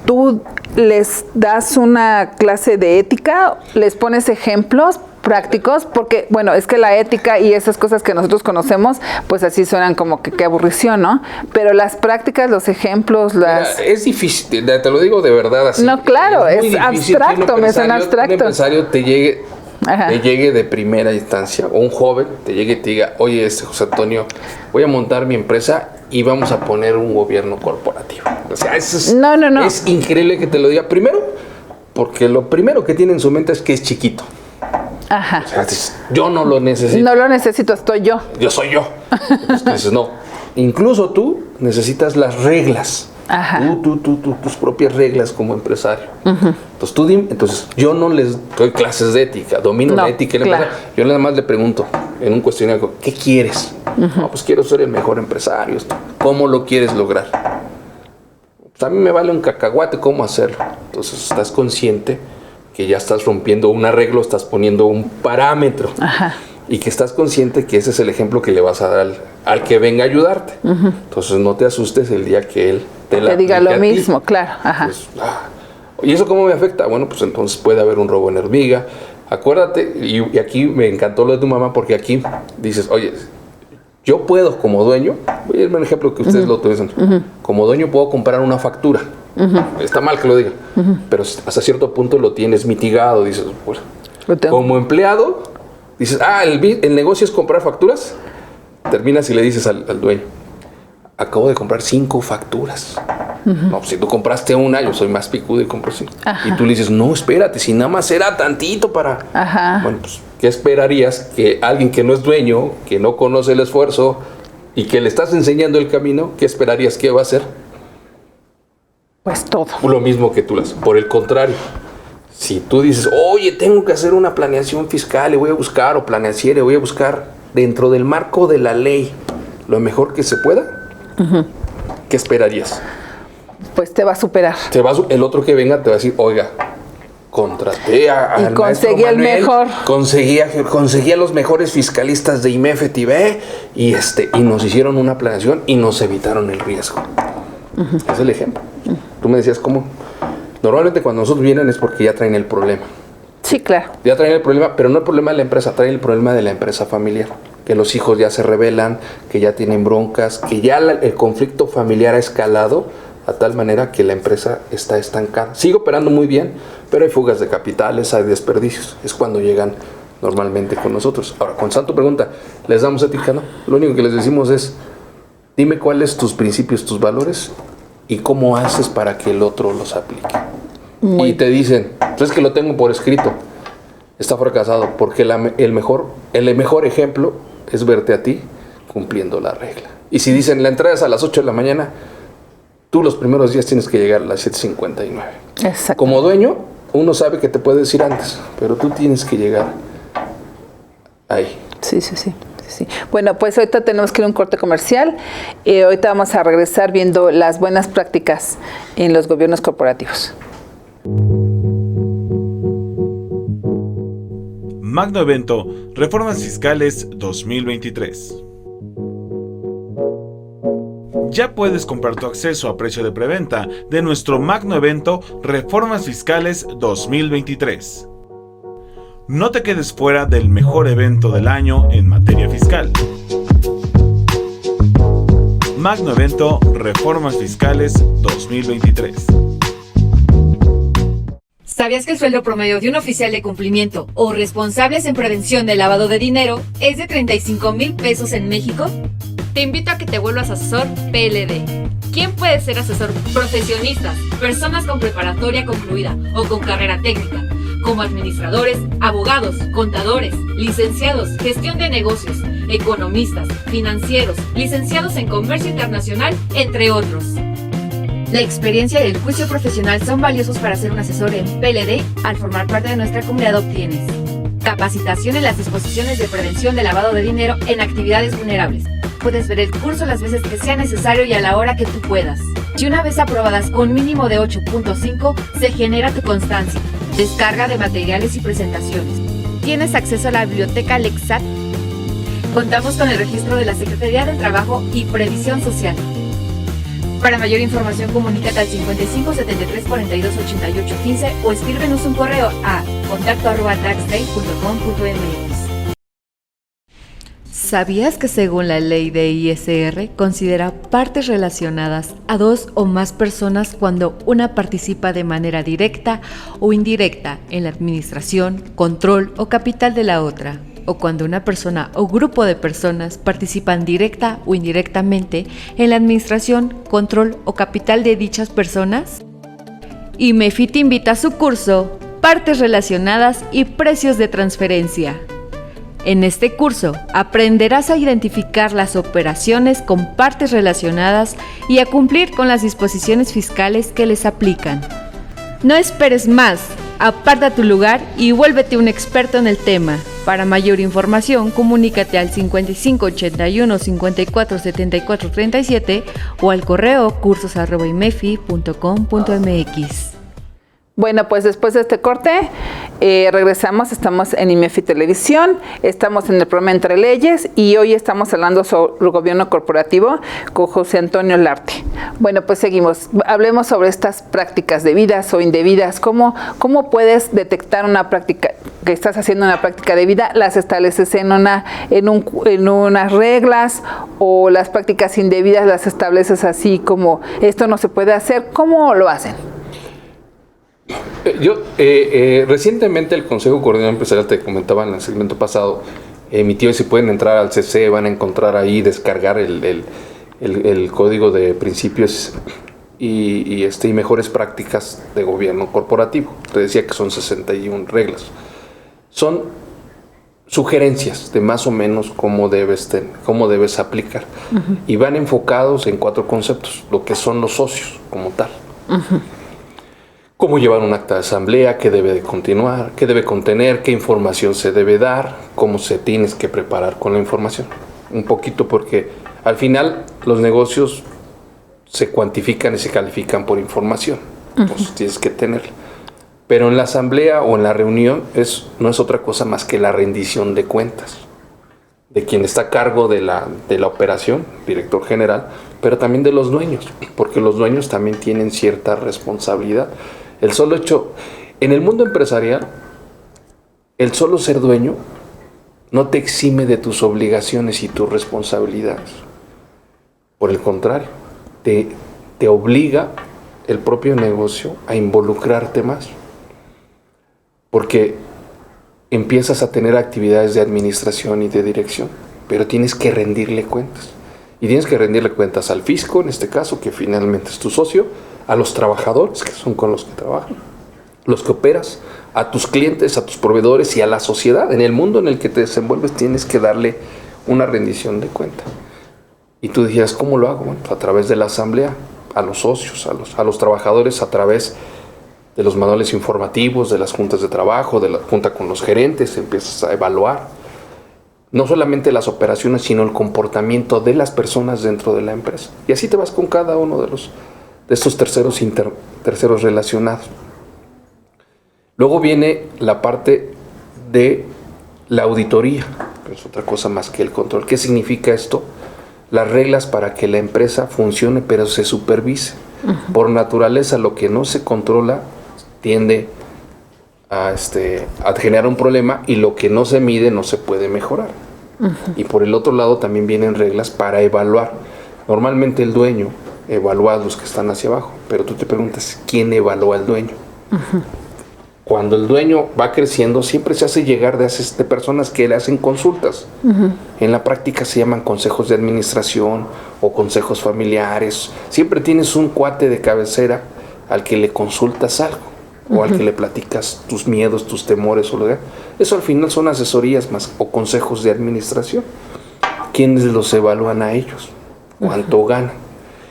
[SPEAKER 1] ¿tú les das una clase de ética? ¿Les pones ejemplos prácticos? Porque, bueno, es que la ética y esas cosas que nosotros conocemos, pues así suenan como que qué aburrición, ¿no? Pero las prácticas, los ejemplos, las...
[SPEAKER 2] Mira, es difícil, te lo digo de verdad así.
[SPEAKER 1] No, claro, es abstracto, me suena abstracto.
[SPEAKER 2] Un empresario te llegue de primera instancia, o un joven te llegue y te diga, oye, José Antonio, voy a montar mi empresa y vamos a poner un gobierno corporativo. O sea, es increíble que te lo diga. Primero, porque lo primero que tiene en su mente es que es chiquito.
[SPEAKER 1] Ajá.
[SPEAKER 2] O sea, yo no lo necesito.
[SPEAKER 1] No lo necesito, estoy yo.
[SPEAKER 2] Yo soy yo. Entonces dices, no. Incluso tú necesitas las reglas.
[SPEAKER 1] Ajá.
[SPEAKER 2] Tus propias reglas como empresario. Entonces tú dime, yo no les doy clases de ética, domino la ética. Claro. Yo nada más le pregunto en un cuestionario, ¿qué quieres? No, pues quiero ser el mejor empresario. ¿Cómo lo quieres lograr? Pues a mí me vale un cacahuate cómo hacerlo. Entonces estás consciente que ya estás rompiendo un arreglo, estás poniendo un parámetro. Ajá. Y que estás consciente que ese es el ejemplo que le vas a dar al que venga a ayudarte. Entonces no te asustes el día que él te
[SPEAKER 1] diga lo mismo, claro. Ajá.
[SPEAKER 2] Pues, ¿y eso cómo me afecta? Bueno, pues entonces puede haber un robo en hormiga. Acuérdate, y aquí me encantó lo de tu mamá, porque aquí dices, oye, yo puedo como dueño, voy a irme un ejemplo que ustedes lo tuvieron, como dueño puedo comprar una factura. Está mal que lo diga, pero hasta cierto punto lo tienes mitigado, dices, bueno, como empleado, dices, el negocio es comprar facturas, terminas y le dices al dueño, acabo de comprar 5 facturas. No, pues si tú compraste una, yo soy más picudo y compro 5. Y tú le dices, no, espérate, si nada más era tantito para... Ajá. Bueno, pues, ¿qué esperarías? Que alguien que no es dueño, que no conoce el esfuerzo y que le estás enseñando el camino, ¿qué esperarías que va a hacer?
[SPEAKER 1] Pues todo.
[SPEAKER 2] Lo mismo que tú. Por el contrario, si tú dices, oye, tengo que hacer una planeación fiscal y voy a buscar, o planeación, voy a buscar dentro del marco de la ley lo mejor que se pueda, ¿qué esperarías?
[SPEAKER 1] pues te va a superar.
[SPEAKER 2] El otro que venga te va a decir, oiga, contraté al
[SPEAKER 1] conseguí el mejor.
[SPEAKER 2] Conseguía los mejores fiscalistas de IMEF, TIBE, y nos hicieron una planeación y nos evitaron el riesgo. Es el ejemplo. Tú me decías cómo. Normalmente cuando nosotros vienen es porque ya traen el problema.
[SPEAKER 1] Sí, claro.
[SPEAKER 2] Ya traen el problema, pero no el problema de la empresa, traen el problema de la empresa familiar. Que los hijos ya se rebelan, que ya tienen broncas, que ya el conflicto familiar ha escalado a tal manera que la empresa está estancada. Sigue operando muy bien, pero hay fugas de capitales, hay desperdicios. Es cuando llegan normalmente con nosotros. Ahora, con Santo pregunta, ¿les damos ética? No. Lo único que les decimos es, dime cuáles tus principios, tus valores y cómo haces para que el otro los aplique. Y te dicen, pues es que lo tengo por escrito. Está fracasado porque el mejor ejemplo es verte a ti cumpliendo la regla. Y si dicen, la entrada es a las 8 de la mañana, tú los primeros días tienes que llegar a las 7:59.
[SPEAKER 1] Exacto.
[SPEAKER 2] Como dueño, uno sabe que te puede decir antes, pero tú tienes que llegar ahí.
[SPEAKER 1] Sí. Bueno, pues ahorita tenemos que ir a un corte comercial. Ahorita vamos a regresar viendo las buenas prácticas en los gobiernos corporativos.
[SPEAKER 3] Magno Evento, Reformas Fiscales 2023. Ya puedes comprar tu acceso a precio de preventa de nuestro Magno Evento Reformas Fiscales 2023. No te quedes fuera del mejor evento del año en materia fiscal. Magno Evento Reformas Fiscales 2023.
[SPEAKER 4] ¿Sabías que el sueldo promedio de un oficial de cumplimiento o responsables en prevención del lavado de dinero es de 35,000 pesos en México? Te invito a que te vuelvas asesor PLD. ¿Quién puede ser asesor? Profesionistas, personas con preparatoria concluida o con carrera técnica, como administradores, abogados, contadores, licenciados, gestión de negocios, economistas, financieros, licenciados en comercio internacional, entre otros. La experiencia y el juicio profesional son valiosos para ser un asesor en PLD. Al formar parte de nuestra comunidad obtienes capacitación en las disposiciones de prevención de lavado de dinero en actividades vulnerables. Puedes ver el curso las veces que sea necesario y a la hora que tú puedas. Y una vez aprobadas con mínimo de 8.5, se genera tu constancia. Descarga de materiales y presentaciones. ¿Tienes acceso a la biblioteca Lexat? Contamos con el registro de la Secretaría del Trabajo y Previsión Social. Para mayor información, comunícate al 55 73 42 88 15 o escríbenos un correo a contacto@taxday.com.mx. ¿Sabías que según la ley de ISR considera partes relacionadas a dos o más personas cuando una participa de manera directa o indirecta en la administración, control o capital de la otra? O cuando una persona o grupo de personas participan directa o indirectamente en la administración, control o capital de dichas personas? IMEFI te invita a su curso Partes Relacionadas y Precios de Transferencia. En este curso aprenderás a identificar las operaciones con partes relacionadas y a cumplir con las disposiciones fiscales que les aplican. No esperes más, aparta tu lugar y vuélvete un experto en el tema. Para mayor información, comunícate al 55 81 54 74 37 o al correo cursos@imefi.com.mx.
[SPEAKER 1] Bueno, pues después de este corte, regresamos, estamos en IMEFI Televisión, estamos en el programa Entre Leyes y hoy estamos hablando sobre el gobierno corporativo con José Antonio Larte. Bueno, pues seguimos, hablemos sobre estas prácticas debidas o indebidas, ¿cómo puedes detectar una práctica, que estás haciendo una práctica debida, las estableces en unas reglas o las prácticas indebidas las estableces así como esto no se puede hacer? ¿Cómo lo hacen?
[SPEAKER 2] Recientemente el Consejo Coordinador Empresarial, te comentaba en el segmento pasado, emitió, y si pueden entrar al CC van a encontrar ahí, descargar el código de principios y mejores prácticas de gobierno corporativo. Te decía que son 61 reglas. Son sugerencias de más o menos cómo debes aplicar. Uh-huh. Y van enfocados en 4 conceptos, lo que son los socios como tal. Uh-huh. Cómo llevar un acta de asamblea, qué debe de continuar, qué debe contener, qué información se debe dar, cómo se tienes que preparar con la información. Un poquito porque al final los negocios se cuantifican y se califican por información. Entonces tienes que tenerla. Pero en la asamblea o en la reunión no es otra cosa más que la rendición de cuentas de quien está a cargo de la operación, director general, pero también de los dueños, porque los dueños también tienen cierta responsabilidad. El solo hecho, en el mundo empresarial, el solo ser dueño no te exime de tus obligaciones y tus responsabilidades. Por el contrario, te obliga el propio negocio a involucrarte más. Porque empiezas a tener actividades de administración y de dirección, pero tienes que rendirle cuentas. Y tienes que rendirle cuentas al fisco, en este caso, que finalmente es tu socio, a los trabajadores, que son con los que trabajan, los que operas, a tus clientes, a tus proveedores y a la sociedad. En el mundo en el que te desenvuelves tienes que darle una rendición de cuenta. Y tú dijeras, ¿cómo lo hago? Bueno, a través de la asamblea, a los socios, a los trabajadores, a través de los manuales informativos, de las juntas de trabajo, de la junta con los gerentes, empiezas a evaluar no solamente las operaciones, sino el comportamiento de las personas dentro de la empresa. Y así te vas con cada uno de estos terceros relacionados. Luego viene la parte de la auditoría, que es otra cosa más que el control. ¿Qué significa esto? Las reglas para que la empresa funcione, pero se supervise. Por naturaleza, lo que no se controla tiende a generar un problema, y lo que no se mide no se puede mejorar. Y por el otro lado también vienen reglas para evaluar. Normalmente el dueño evalúa a los que están hacia abajo, pero tú te preguntas, ¿quién evalúa al dueño? Cuando el dueño va creciendo, siempre se hace llegar de personas que le hacen consultas. En la práctica se llaman consejos de administración o consejos familiares. Siempre tienes un cuate de cabecera al que le consultas algo, o al que le platicas tus miedos, tus temores, o lo que. Eso al final son asesorías más o consejos de administración. ¿Quiénes los evalúan a ellos? ¿Cuánto ganan?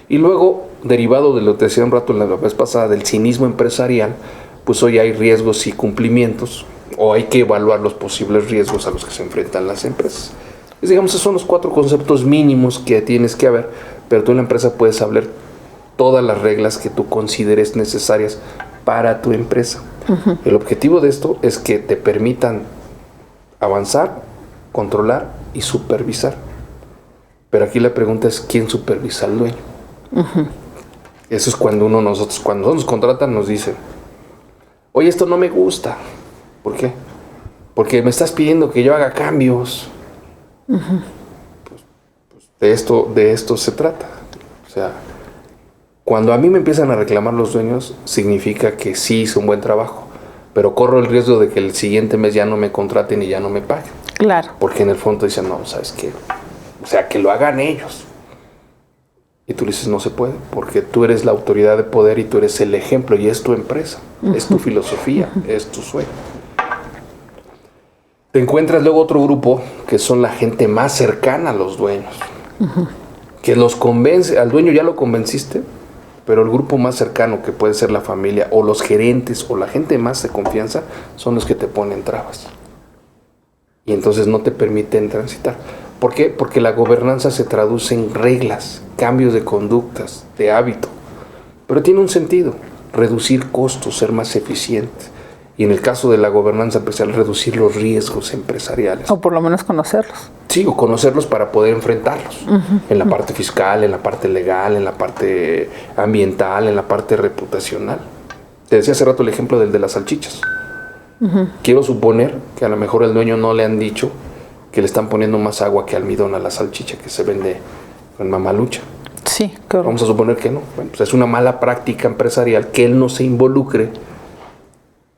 [SPEAKER 2] Y luego, derivado de lo que decía un rato la vez pasada, del cinismo empresarial, pues hoy hay riesgos y cumplimientos, o hay que evaluar los posibles riesgos a los que se enfrentan las empresas. Digamos, esos son los 4 conceptos mínimos que tienes que haber, pero tú en la empresa puedes hablar todas las reglas que tú consideres necesarias para tu empresa. El objetivo de esto es que te permitan avanzar, controlar y supervisar. Pero aquí la pregunta es, ¿quién supervisa al dueño? Eso es cuando cuando nos contratan, nos dicen, oye, esto no me gusta. ¿Por qué? Porque me estás pidiendo que yo haga cambios. Pues de esto se trata. O sea, cuando a mí me empiezan a reclamar los dueños, significa que sí hice un buen trabajo, pero corro el riesgo de que el siguiente mes ya no me contraten y ya no me paguen.
[SPEAKER 1] Claro.
[SPEAKER 2] Porque en el fondo dicen, no, ¿sabes qué? O sea, que lo hagan ellos. Y tú le dices, no se puede, porque tú eres la autoridad de poder y tú eres el ejemplo, y es tu empresa, es tu filosofía, es tu sueño. Te encuentras luego otro grupo que son la gente más cercana a los dueños, que los convence, al dueño ya lo convenciste, pero el grupo más cercano, que puede ser la familia o los gerentes o la gente más de confianza, son los que te ponen trabas. Y entonces no te permiten transitar. ¿Por qué? Porque la gobernanza se traduce en reglas, cambios de conductas, de hábito. Pero tiene un sentido: reducir costos, ser más eficiente. Y en el caso de la gobernanza empresarial, reducir los riesgos empresariales.
[SPEAKER 1] O por lo menos conocerlos.
[SPEAKER 2] Sí, o conocerlos para poder enfrentarlos. En la parte fiscal, en la parte legal, en la parte ambiental, en la parte reputacional. Te decía hace rato el ejemplo del de las salchichas. Quiero suponer que a lo mejor el dueño no le han dicho que le están poniendo más agua que almidón a la salchicha que se vende en Mamalucha.
[SPEAKER 1] Sí, claro.
[SPEAKER 2] Vamos a suponer que no. Bueno, pues es una mala práctica empresarial que él no se involucre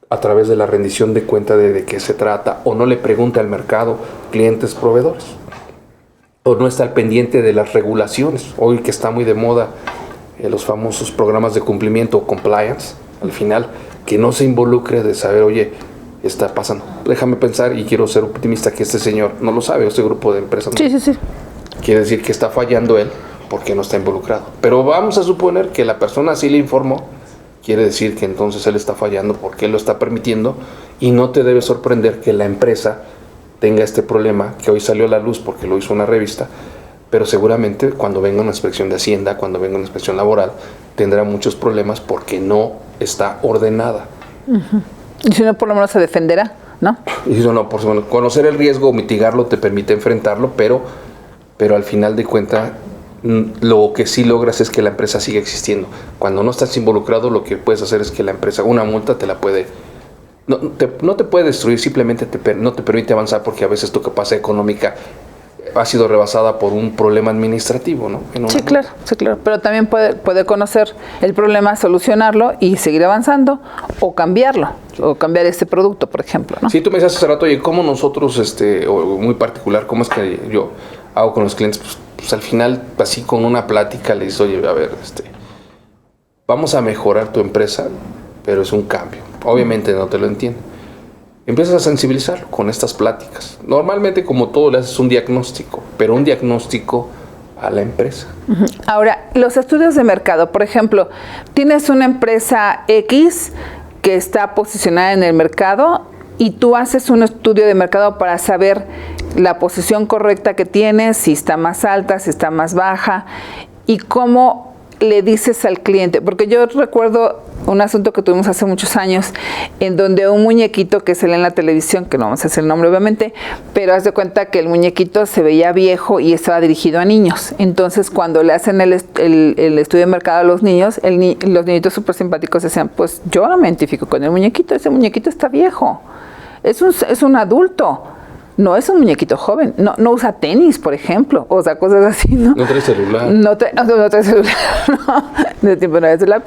[SPEAKER 2] a través de la rendición de cuenta de qué se trata, o no le pregunte al mercado, clientes, proveedores, o no está al pendiente de las regulaciones. Hoy que está muy de moda los famosos programas de cumplimiento o compliance, al final, que no se involucre de saber, oye, está pasando. Déjame pensar, y quiero ser optimista, que este señor no lo sabe, o este grupo de empresas.
[SPEAKER 1] Sí.
[SPEAKER 2] Quiere decir que está fallando él porque no está involucrado. Pero vamos a suponer que la persona sí le informó. Quiere decir que entonces él está fallando porque él lo está permitiendo, y no te debe sorprender que la empresa tenga este problema, que hoy salió a la luz porque lo hizo una revista, pero seguramente cuando venga una inspección de Hacienda, cuando venga una inspección laboral, tendrá muchos problemas porque no está ordenada.
[SPEAKER 1] Y si no, por lo menos se defenderá, ¿no?
[SPEAKER 2] Y eso no, por supuesto, conocer el riesgo, mitigarlo, te permite enfrentarlo, pero al final de cuentas, lo que sí logras es que la empresa siga existiendo. Cuando no estás involucrado, lo que puedes hacer es que la empresa, una multa te la puede... No te puede destruir, simplemente no te permite avanzar porque a veces tu capacidad económica ha sido rebasada por un problema administrativo, ¿no? Sí,
[SPEAKER 1] claro. Pero también puede conocer el problema, solucionarlo y seguir avanzando o cambiarlo, o cambiar este producto, por ejemplo, ¿no?
[SPEAKER 2] Sí, tú me decías hace rato, oye, ¿cómo nosotros, o muy particular, cómo es que yo hago con los clientes? Pues al final, así con una plática, le dices, oye, a ver, vamos a mejorar tu empresa, pero es un cambio. Obviamente no te lo entiendo. Empiezas a sensibilizarlo con estas pláticas. Normalmente, como todo, le haces un diagnóstico, pero un diagnóstico a la empresa.
[SPEAKER 1] Ahora, los estudios de mercado, por ejemplo, tienes una empresa X que está posicionada en el mercado y tú haces un estudio de mercado para saber la posición correcta que tienes, si está más alta, si está más baja, y cómo le dices al cliente. Porque yo recuerdo un asunto que tuvimos hace muchos años, en donde un muñequito que sale en la televisión, que no vamos a decir el nombre obviamente, pero haz de cuenta que el muñequito se veía viejo y estaba dirigido a niños. Entonces, cuando le hacen el estudio de mercado a los niños, los niñitos súper simpáticos decían, pues yo no me identifico con el muñequito, ese muñequito está viejo, es un adulto. No es un muñequito joven, no usa tenis, por ejemplo, o sea, cosas así, ¿no?
[SPEAKER 2] No trae celular.
[SPEAKER 1] No trae celular, no, de tiempo no hay celular,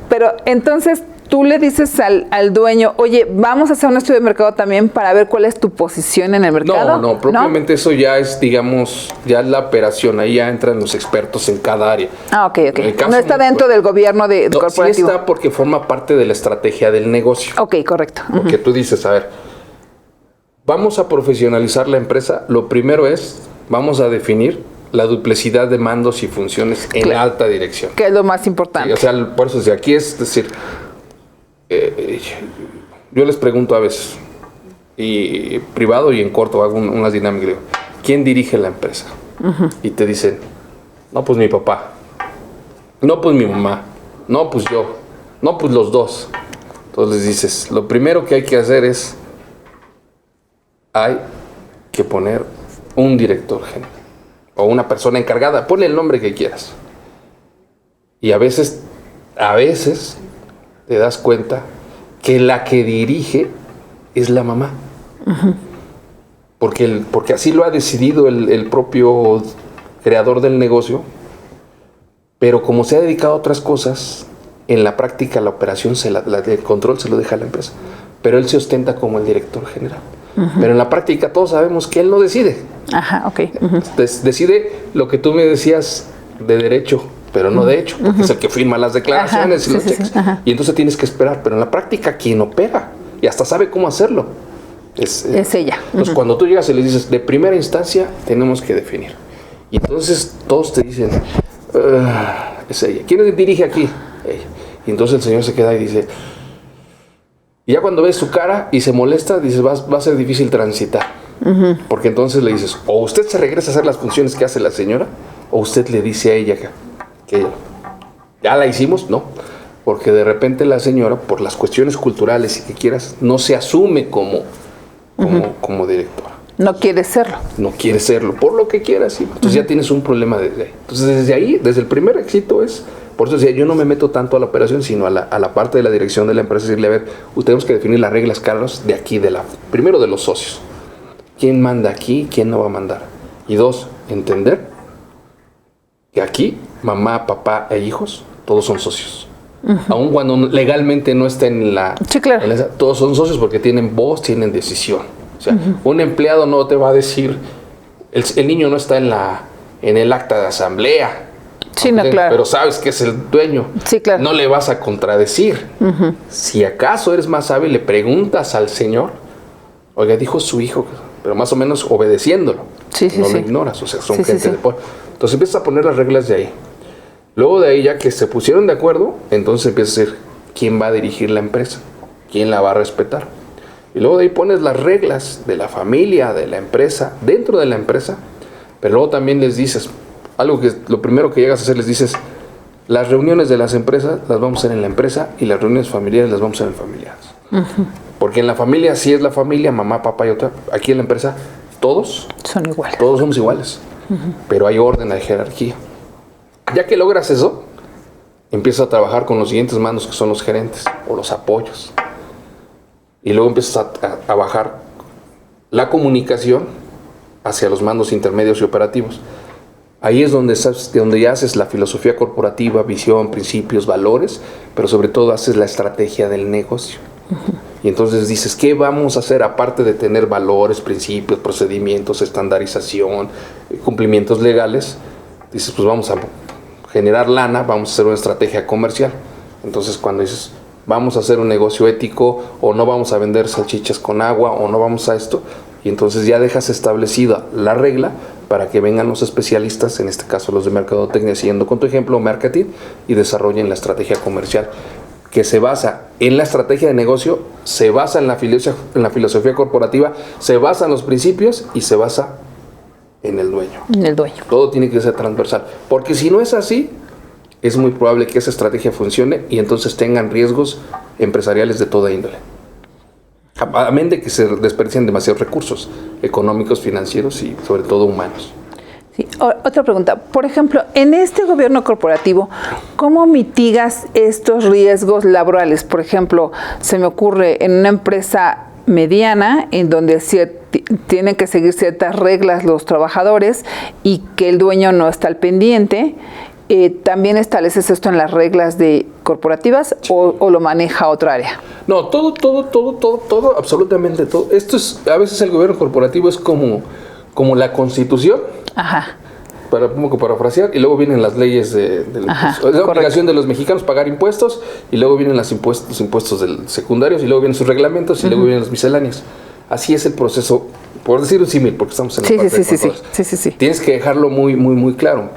[SPEAKER 1] pero entonces tú le dices al dueño, oye, vamos a hacer un estudio de mercado también para ver cuál es tu posición en el mercado.
[SPEAKER 2] No, propiamente eso ya es, digamos, ya es la operación, ahí ya entran los expertos en cada área.
[SPEAKER 1] Ah, ok. No está dentro del gobierno corporativo.
[SPEAKER 2] Sí está porque forma parte de la estrategia del negocio.
[SPEAKER 1] Ok, correcto.
[SPEAKER 2] Porque tú dices, a ver, vamos a profesionalizar la empresa. Lo primero es, vamos a definir la duplicidad de mandos y funciones en alta dirección.
[SPEAKER 1] Que es lo más importante.
[SPEAKER 2] Sí, o sea, por eso, si aquí es decir, yo les pregunto a veces, y privado y en corto, hago unas dinámicas, digo, ¿quién dirige la empresa? Y te dicen, no, pues mi papá, no, pues mi mamá, no, pues yo, no, pues los dos. Entonces les dices, lo primero que hay que hacer es, hay que poner un director general o una persona encargada, ponle el nombre que quieras. Y a veces te das cuenta que la que dirige es la mamá. Porque así lo ha decidido el propio creador del negocio, pero como se ha dedicado a otras cosas, en la práctica la operación, el control se lo deja a la empresa, pero él se ostenta como el director general. Pero en la práctica todos sabemos que él no decide.
[SPEAKER 1] Ajá, ok.
[SPEAKER 2] Decide lo que tú me decías de derecho, pero no de hecho, porque es el que firma las declaraciones y los cheques. Y entonces tienes que esperar, pero en la práctica quien opera y hasta sabe cómo hacerlo es
[SPEAKER 1] ella.
[SPEAKER 2] Entonces cuando tú llegas y le dices, de primera instancia tenemos que definir. Y entonces todos te dicen, es ella. ¿Quién dirige aquí? Ella. Y entonces el señor se queda y dice... Y ya cuando ves su cara y se molesta, dices, va a ser difícil transitar. Porque entonces le dices, o usted se regresa a hacer las funciones que hace la señora, o usted le dice a ella que ya la hicimos, ¿no? Porque de repente la señora, por las cuestiones culturales y que quieras, no se asume como directora.
[SPEAKER 1] No quiere serlo.
[SPEAKER 2] No quiere serlo, por lo que quieras. ¿Sí? Entonces ya tienes un problema desde ahí. Entonces desde ahí, desde el primer éxito es... Por eso decía, yo no me meto tanto a la operación, sino a la parte de la dirección de la empresa, decirle, a ver, tenemos que definir las reglas, Carlos, de aquí, primero de los socios. ¿Quién manda aquí? ¿Quién no va a mandar? Y dos, entender que aquí, mamá, papá e hijos, todos son socios. Aun cuando legalmente no estén en la...
[SPEAKER 1] Sí, claro.
[SPEAKER 2] Todos son socios porque tienen voz, tienen decisión. O sea, un empleado no te va a decir, el niño no está en el acta de asamblea.
[SPEAKER 1] Sí, no, claro.
[SPEAKER 2] Pero sabes que es el dueño.
[SPEAKER 1] Sí, claro.
[SPEAKER 2] No le vas a contradecir. Si acaso eres más hábil, le preguntas al señor, oiga, dijo su hijo, pero más o menos obedeciéndolo. No lo ignoras, o sea, son gente de poder. Entonces empiezas a poner las reglas de ahí. Luego de ahí, ya que se pusieron de acuerdo, entonces empiezas a decir quién va a dirigir la empresa, quién la va a respetar. Y luego de ahí pones las reglas de la familia, de la empresa, dentro de la empresa, Pero luego también les dices, algo que lo primero que llegas a hacer, les dices, las reuniones de las empresas las vamos a hacer en la empresa y las reuniones familiares las vamos a hacer en familiares. Uh-huh. Porque en la familia sí es la familia, mamá, papá y otra. Aquí en la empresa todos
[SPEAKER 1] son iguales.
[SPEAKER 2] Todos somos iguales. Uh-huh. Pero hay orden, hay jerarquía. Ya que logras eso, empiezas a trabajar con los siguientes mandos, que son los gerentes o los apoyos. Y luego empiezas a bajar la comunicación hacia los mandos intermedios y operativos. Ahí es donde ya haces la filosofía corporativa, visión, principios, valores, pero sobre todo haces la estrategia del negocio. Uh-huh. Y entonces dices, ¿qué vamos a hacer aparte de tener valores, principios, procedimientos, estandarización, cumplimientos legales? Dices, pues vamos a generar lana, vamos a hacer una estrategia comercial. Entonces cuando dices, vamos a hacer un negocio ético, o no vamos a vender salchichas con agua, o no vamos a esto, y entonces ya dejas establecida la regla para que vengan los especialistas, en este caso los de mercadotecnia, siguiendo con tu ejemplo, marketing, y desarrollen la estrategia comercial, que se basa en la estrategia de negocio, se basa en la filosofía corporativa, se basa en los principios y se basa en el dueño.
[SPEAKER 1] En el dueño.
[SPEAKER 2] Todo tiene que ser transversal, porque si no es así, es muy probable que esa estrategia funcione y entonces tengan riesgos empresariales de toda índole. Amén de que se desperdician demasiados recursos económicos, financieros y sobre todo humanos.
[SPEAKER 1] Sí. Otra pregunta. Por ejemplo, en este gobierno corporativo, ¿cómo mitigas estos riesgos laborales? Por ejemplo, se me ocurre en una empresa mediana en donde tienen que seguir ciertas reglas los trabajadores y que el dueño no está al pendiente. ¿También estableces esto en las reglas corporativas o lo maneja otra área?
[SPEAKER 2] No, todo, absolutamente todo. Esto es, a veces el gobierno corporativo es como la Constitución. Ajá. Para parafrasear, y luego vienen las leyes es la obligación de los mexicanos pagar impuestos, y luego vienen los impuestos secundarios, y luego vienen sus reglamentos, y luego vienen los misceláneos. Así es el proceso, por decir un símil, porque estamos en la parte de controles. Sí. Tienes que dejarlo muy, muy, muy claro.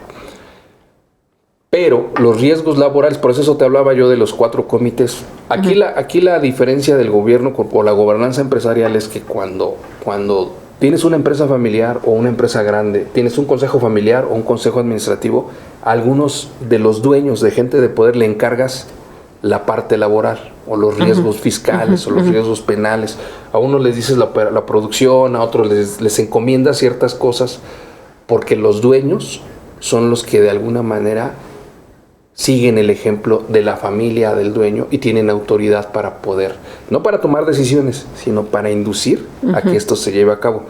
[SPEAKER 2] Pero los riesgos laborales, por eso te hablaba yo de los 4 comités. Aquí la diferencia del gobierno o la gobernanza empresarial es que cuando tienes una empresa familiar o una empresa grande, tienes un consejo familiar o un consejo administrativo, a algunos de los dueños de gente de poder le encargas la parte laboral o los riesgos fiscales o los riesgos penales. A unos les dices la producción, a otros les encomiendas ciertas cosas, porque los dueños son los que de alguna manera siguen el ejemplo de la familia del dueño y tienen autoridad para poder, no para tomar decisiones, sino para inducir a que esto se lleve a cabo.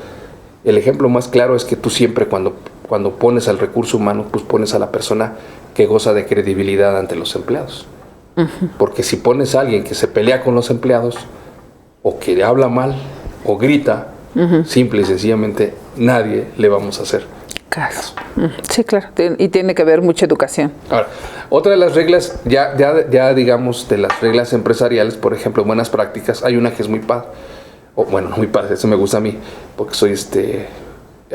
[SPEAKER 2] El ejemplo más claro es que tú siempre cuando pones al recurso humano, pues pones a la persona que goza de credibilidad ante los empleados. Porque si pones a alguien que se pelea con los empleados, o que habla mal, o grita, simple y sencillamente nadie le vamos a hacer caso.
[SPEAKER 1] Sí, claro, y tiene que haber mucha educación.
[SPEAKER 2] Ahora, otra de las reglas, ya digamos, de las reglas empresariales, por ejemplo, buenas prácticas, hay una que es muy padre, no muy padre, eso me gusta a mí, porque soy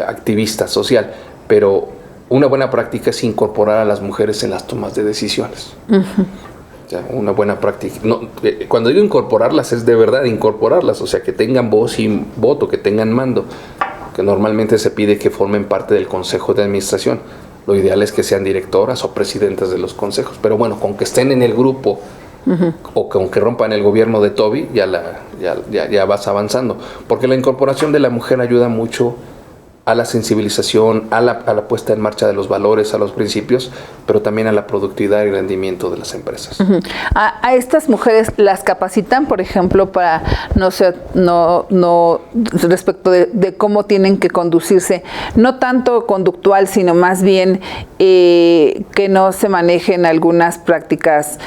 [SPEAKER 2] activista social, pero una buena práctica es incorporar a las mujeres en las tomas de decisiones. O sea, una buena práctica. Cuando digo incorporarlas, es de verdad incorporarlas, o sea, que tengan voz y voto, que tengan mando, que normalmente se pide que formen parte del consejo de administración. Lo ideal es que sean directoras o presidentas de los consejos, pero bueno, con que estén en el grupo o con que rompan el gobierno de Toby, ya vas avanzando, porque la incorporación de la mujer ayuda mucho a la sensibilización, a la puesta en marcha de los valores, a los principios, pero también a la productividad y rendimiento de las empresas.
[SPEAKER 1] A estas mujeres las capacitan, por ejemplo, para respecto de cómo tienen que conducirse, no tanto conductual, sino más bien que no se manejen algunas prácticas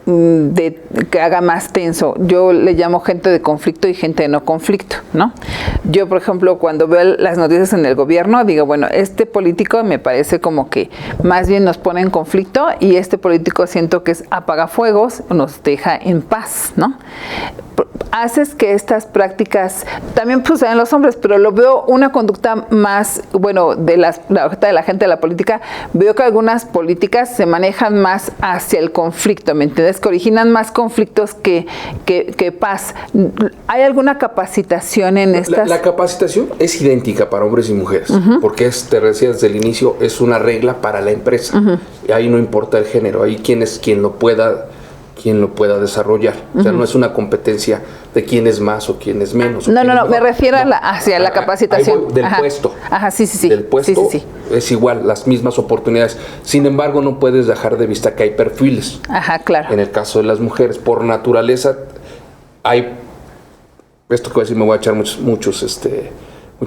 [SPEAKER 1] que haga más tenso. Yo le llamo gente de conflicto y gente de no conflicto, ¿no? Yo, por ejemplo, cuando veo las noticias en el gobierno, digo, bueno, este político me parece como que más bien nos pone en conflicto y este político siento que es apagafuegos, nos deja en paz, ¿no? Haces que estas prácticas también suceden en los hombres, pero lo veo una conducta más, de la gente de la política, veo que algunas políticas se manejan más hacia el conflicto, ¿me entiendes? situaciones que originan más conflictos que paz. ¿Hay alguna capacitación en estas?
[SPEAKER 2] La capacitación es idéntica para hombres y mujeres, porque te decía desde el inicio, es una regla para la empresa. Y ahí no importa el género, ahí quien lo pueda desarrollar. O sea, no es una competencia de quién es más o quién es menos.
[SPEAKER 1] No, me refiero hacia la capacitación.
[SPEAKER 2] Del puesto.
[SPEAKER 1] Ajá, sí.
[SPEAKER 2] Del puesto es igual, las mismas oportunidades. Sin embargo, no puedes dejar de vista que hay perfiles.
[SPEAKER 1] Ajá, claro.
[SPEAKER 2] En el caso de las mujeres, por naturaleza, hay, esto que voy a decir, me voy a echar muchos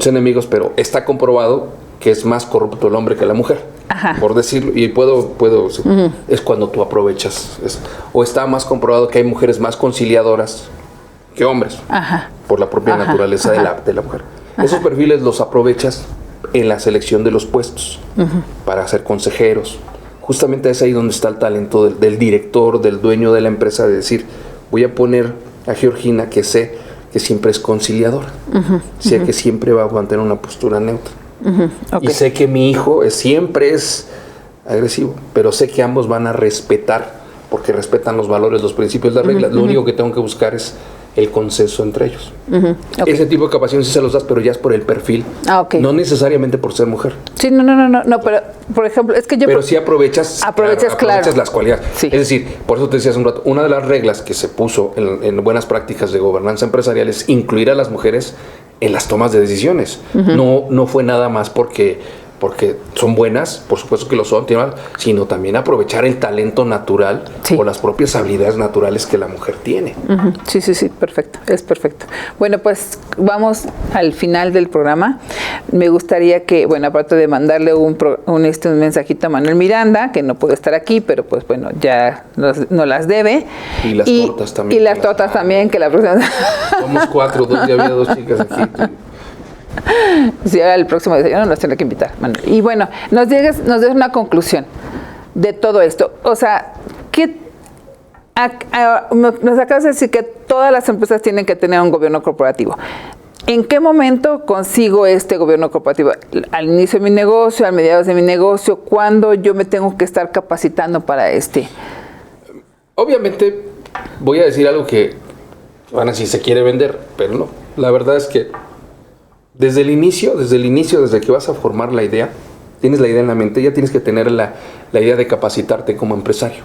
[SPEAKER 2] enemigos, pero está comprobado que es más corrupto el hombre que la mujer. Ajá. Por decirlo, y puedo es cuando tú aprovechas o está más comprobado que hay mujeres más conciliadoras que hombres. Ajá. Por la propia naturaleza de la mujer. Ajá. Esos perfiles los aprovechas en la selección de los puestos para ser consejeros. Justamente es ahí donde está el talento del director, del dueño de la empresa, de decir, voy a poner a Georgina, que sé que siempre es conciliadora, sé que siempre va a mantener una postura neutra. Okay. Y sé que mi hijo siempre es agresivo, pero sé que ambos van a respetar, porque respetan los valores, los principios, las reglas. Lo único que tengo que buscar es el consenso entre ellos. Okay. Ese tipo de capacitación sí se los das, pero ya es por el perfil. Okay. No necesariamente por ser mujer.
[SPEAKER 1] Sí, no, pero por ejemplo, es que yo...
[SPEAKER 2] Pero sí aprovechas las cualidades. Sí. Es decir, por eso te decía hace un rato, una de las reglas que se puso en buenas prácticas de gobernanza empresarial es incluir a las mujeres en las tomas de decisiones. No fue nada más porque son buenas, por supuesto que lo son, sino también aprovechar el talento natural o las propias habilidades naturales que la mujer tiene.
[SPEAKER 1] Sí, perfecto, es perfecto. Bueno, pues vamos al final del programa. Me gustaría que, aparte de mandarle un mensajito a Manuel Miranda, que no puede estar aquí, pero pues ya no las debe.
[SPEAKER 2] Y las tortas también.
[SPEAKER 1] Y las tortas también, que la próxima...
[SPEAKER 2] Somos 4, ya había 2 chicas aquí.
[SPEAKER 1] Si ahora el próximo desayuno nos tiene que invitar, Manuel. Y bueno, nos des una conclusión de todo esto. O sea, nos acabas de decir que todas las empresas tienen que tener un gobierno corporativo. ¿En qué momento consigo este gobierno corporativo? ¿Al inicio de mi negocio, a mediados de mi negocio? ¿Cuándo yo me tengo que estar capacitando para este?
[SPEAKER 2] Obviamente, voy a decir algo que van a decir, se quiere vender, pero no. La verdad es que desde el inicio, desde que vas a formar la idea, tienes la idea en la mente, ya tienes que tener la idea de capacitarte como empresario.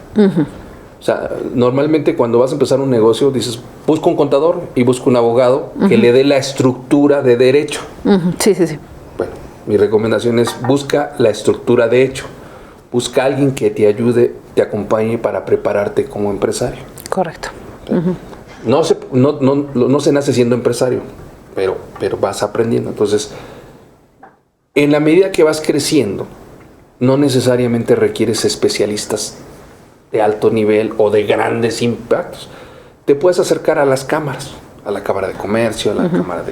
[SPEAKER 2] O sea, normalmente cuando vas a empezar un negocio, dices, busca un contador y busca un abogado que le dé la estructura de derecho.
[SPEAKER 1] Sí.
[SPEAKER 2] Bueno, mi recomendación es busca la estructura de hecho. Busca a alguien que te ayude, te acompañe para prepararte como empresario.
[SPEAKER 1] Correcto.
[SPEAKER 2] No se nace siendo empresario, pero vas aprendiendo. Entonces, en la medida que vas creciendo, no necesariamente requieres especialistas de alto nivel o de grandes impactos. Te puedes acercar a las cámaras, a la Cámara de Comercio, a la Cámara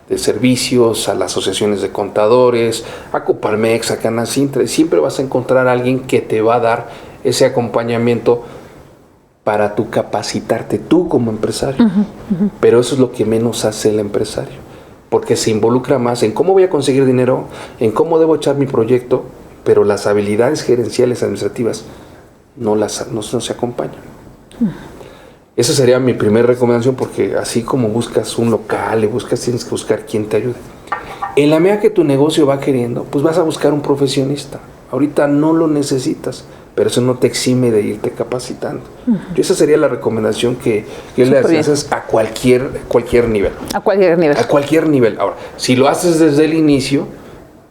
[SPEAKER 2] de Servicios, a las asociaciones de contadores, a Coparmex, a Canacintra, y siempre vas a encontrar a alguien que te va a dar ese acompañamiento para tú capacitarte tú como empresario. Pero eso es lo que menos hace el empresario, porque se involucra más en cómo voy a conseguir dinero, en cómo debo echar mi proyecto, pero las habilidades gerenciales administrativas no se acompañan. Esa sería mi primera recomendación, porque así como buscas un local, tienes que buscar quién te ayude. En la medida que tu negocio va queriendo, pues vas a buscar un profesionista. Ahorita no lo necesitas, pero eso no te exime de irte capacitando. Esa sería la recomendación que le haces a cualquier nivel.
[SPEAKER 1] A cualquier nivel.
[SPEAKER 2] A cualquier nivel. Ahora, si lo haces desde el inicio,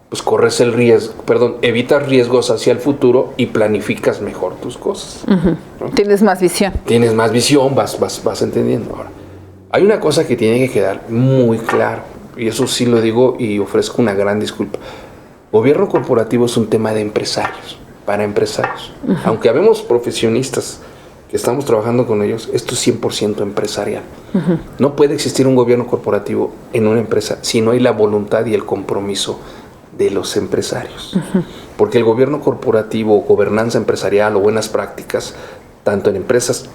[SPEAKER 2] pues corres el riesgo, evitas riesgos hacia el futuro y planificas mejor tus cosas. ¿No?
[SPEAKER 1] Tienes más visión.
[SPEAKER 2] Tienes más visión, vas entendiendo. Ahora, hay una cosa que tiene que quedar muy claro, y eso sí lo digo y ofrezco una gran disculpa. Gobierno corporativo es un tema de empresarios, para empresarios. Aunque habemos profesionistas que estamos trabajando con ellos, esto es 100% empresarial. No puede existir un gobierno corporativo en una empresa si no hay la voluntad y el compromiso de los empresarios. Porque el gobierno corporativo, gobernanza empresarial o buenas prácticas, tanto en empresas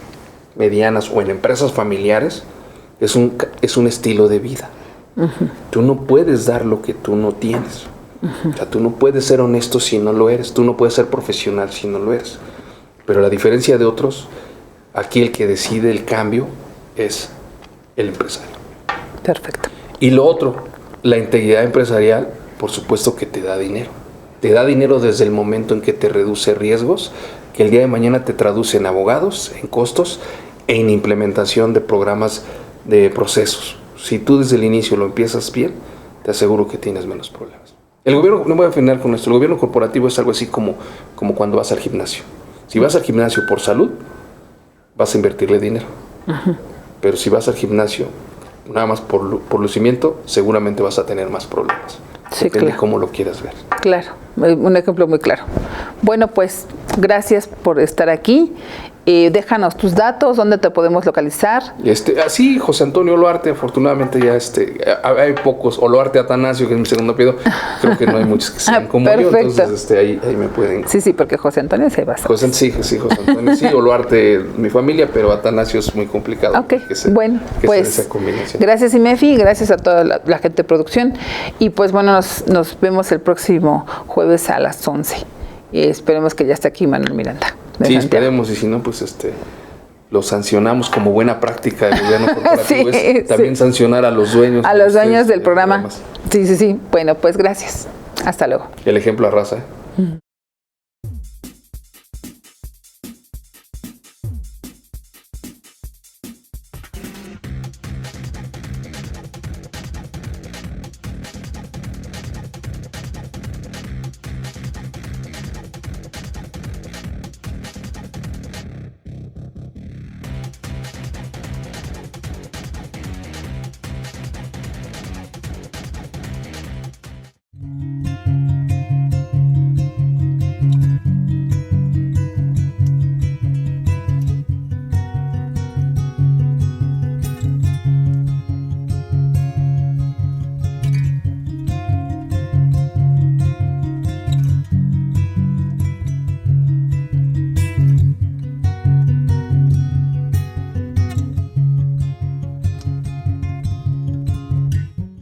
[SPEAKER 2] medianas o en empresas familiares, es un estilo de vida. Tú no puedes dar lo que tú no tienes. O sea, tú no puedes ser honesto si no lo eres. Tú no puedes ser profesional si no lo eres. Pero la diferencia de otros Aquí el que decide el cambio es el empresario.
[SPEAKER 1] Perfecto.
[SPEAKER 2] Y lo otro, la integridad empresarial, por supuesto que te da dinero. Te da dinero desde el momento en que te reduce riesgos, que el día de mañana te traduce en abogados, en costos e en implementación de programas de procesos. Si tú desde el inicio lo empiezas bien, te aseguro que tienes menos problemas. El gobierno, no voy a finalizar con esto, el gobierno corporativo es algo así como cuando vas al gimnasio. Si vas al gimnasio por salud, vas a invertirle dinero. Uh-huh. Pero si vas al gimnasio nada más por lucimiento, seguramente vas a tener más problemas.
[SPEAKER 1] Sí,
[SPEAKER 2] depende
[SPEAKER 1] claro.
[SPEAKER 2] cómo lo quieras ver.
[SPEAKER 1] Claro, un ejemplo muy claro. Bueno, pues gracias por estar aquí. Déjanos tus datos, dónde te podemos localizar.
[SPEAKER 2] Sí, José Antonio Oluarte, afortunadamente ya hay pocos. Oluarte Atanasio, que es mi segundo apellido. Creo que no hay muchos que sean como
[SPEAKER 1] perfecto.
[SPEAKER 2] yo, entonces ahí me pueden.
[SPEAKER 1] Sí, porque José Antonio se basa.
[SPEAKER 2] José Antonio, sí, Oluarte, mi familia, pero Atanasio es muy complicado.
[SPEAKER 1] Ok, bueno, pues
[SPEAKER 2] esa combinación.
[SPEAKER 1] Gracias IMEFI, gracias a toda la gente de producción y pues bueno, nos vemos el próximo jueves a las 11. Y esperemos que ya esté aquí Manuel Miranda.
[SPEAKER 2] Sí, esperemos, y si no, pues lo sancionamos como buena práctica del gobierno corporativo.
[SPEAKER 1] Sí,
[SPEAKER 2] también sancionar a los dueños.
[SPEAKER 1] A los dueños del programa. Sí. Bueno, pues gracias. Hasta luego.
[SPEAKER 2] El ejemplo arrasa.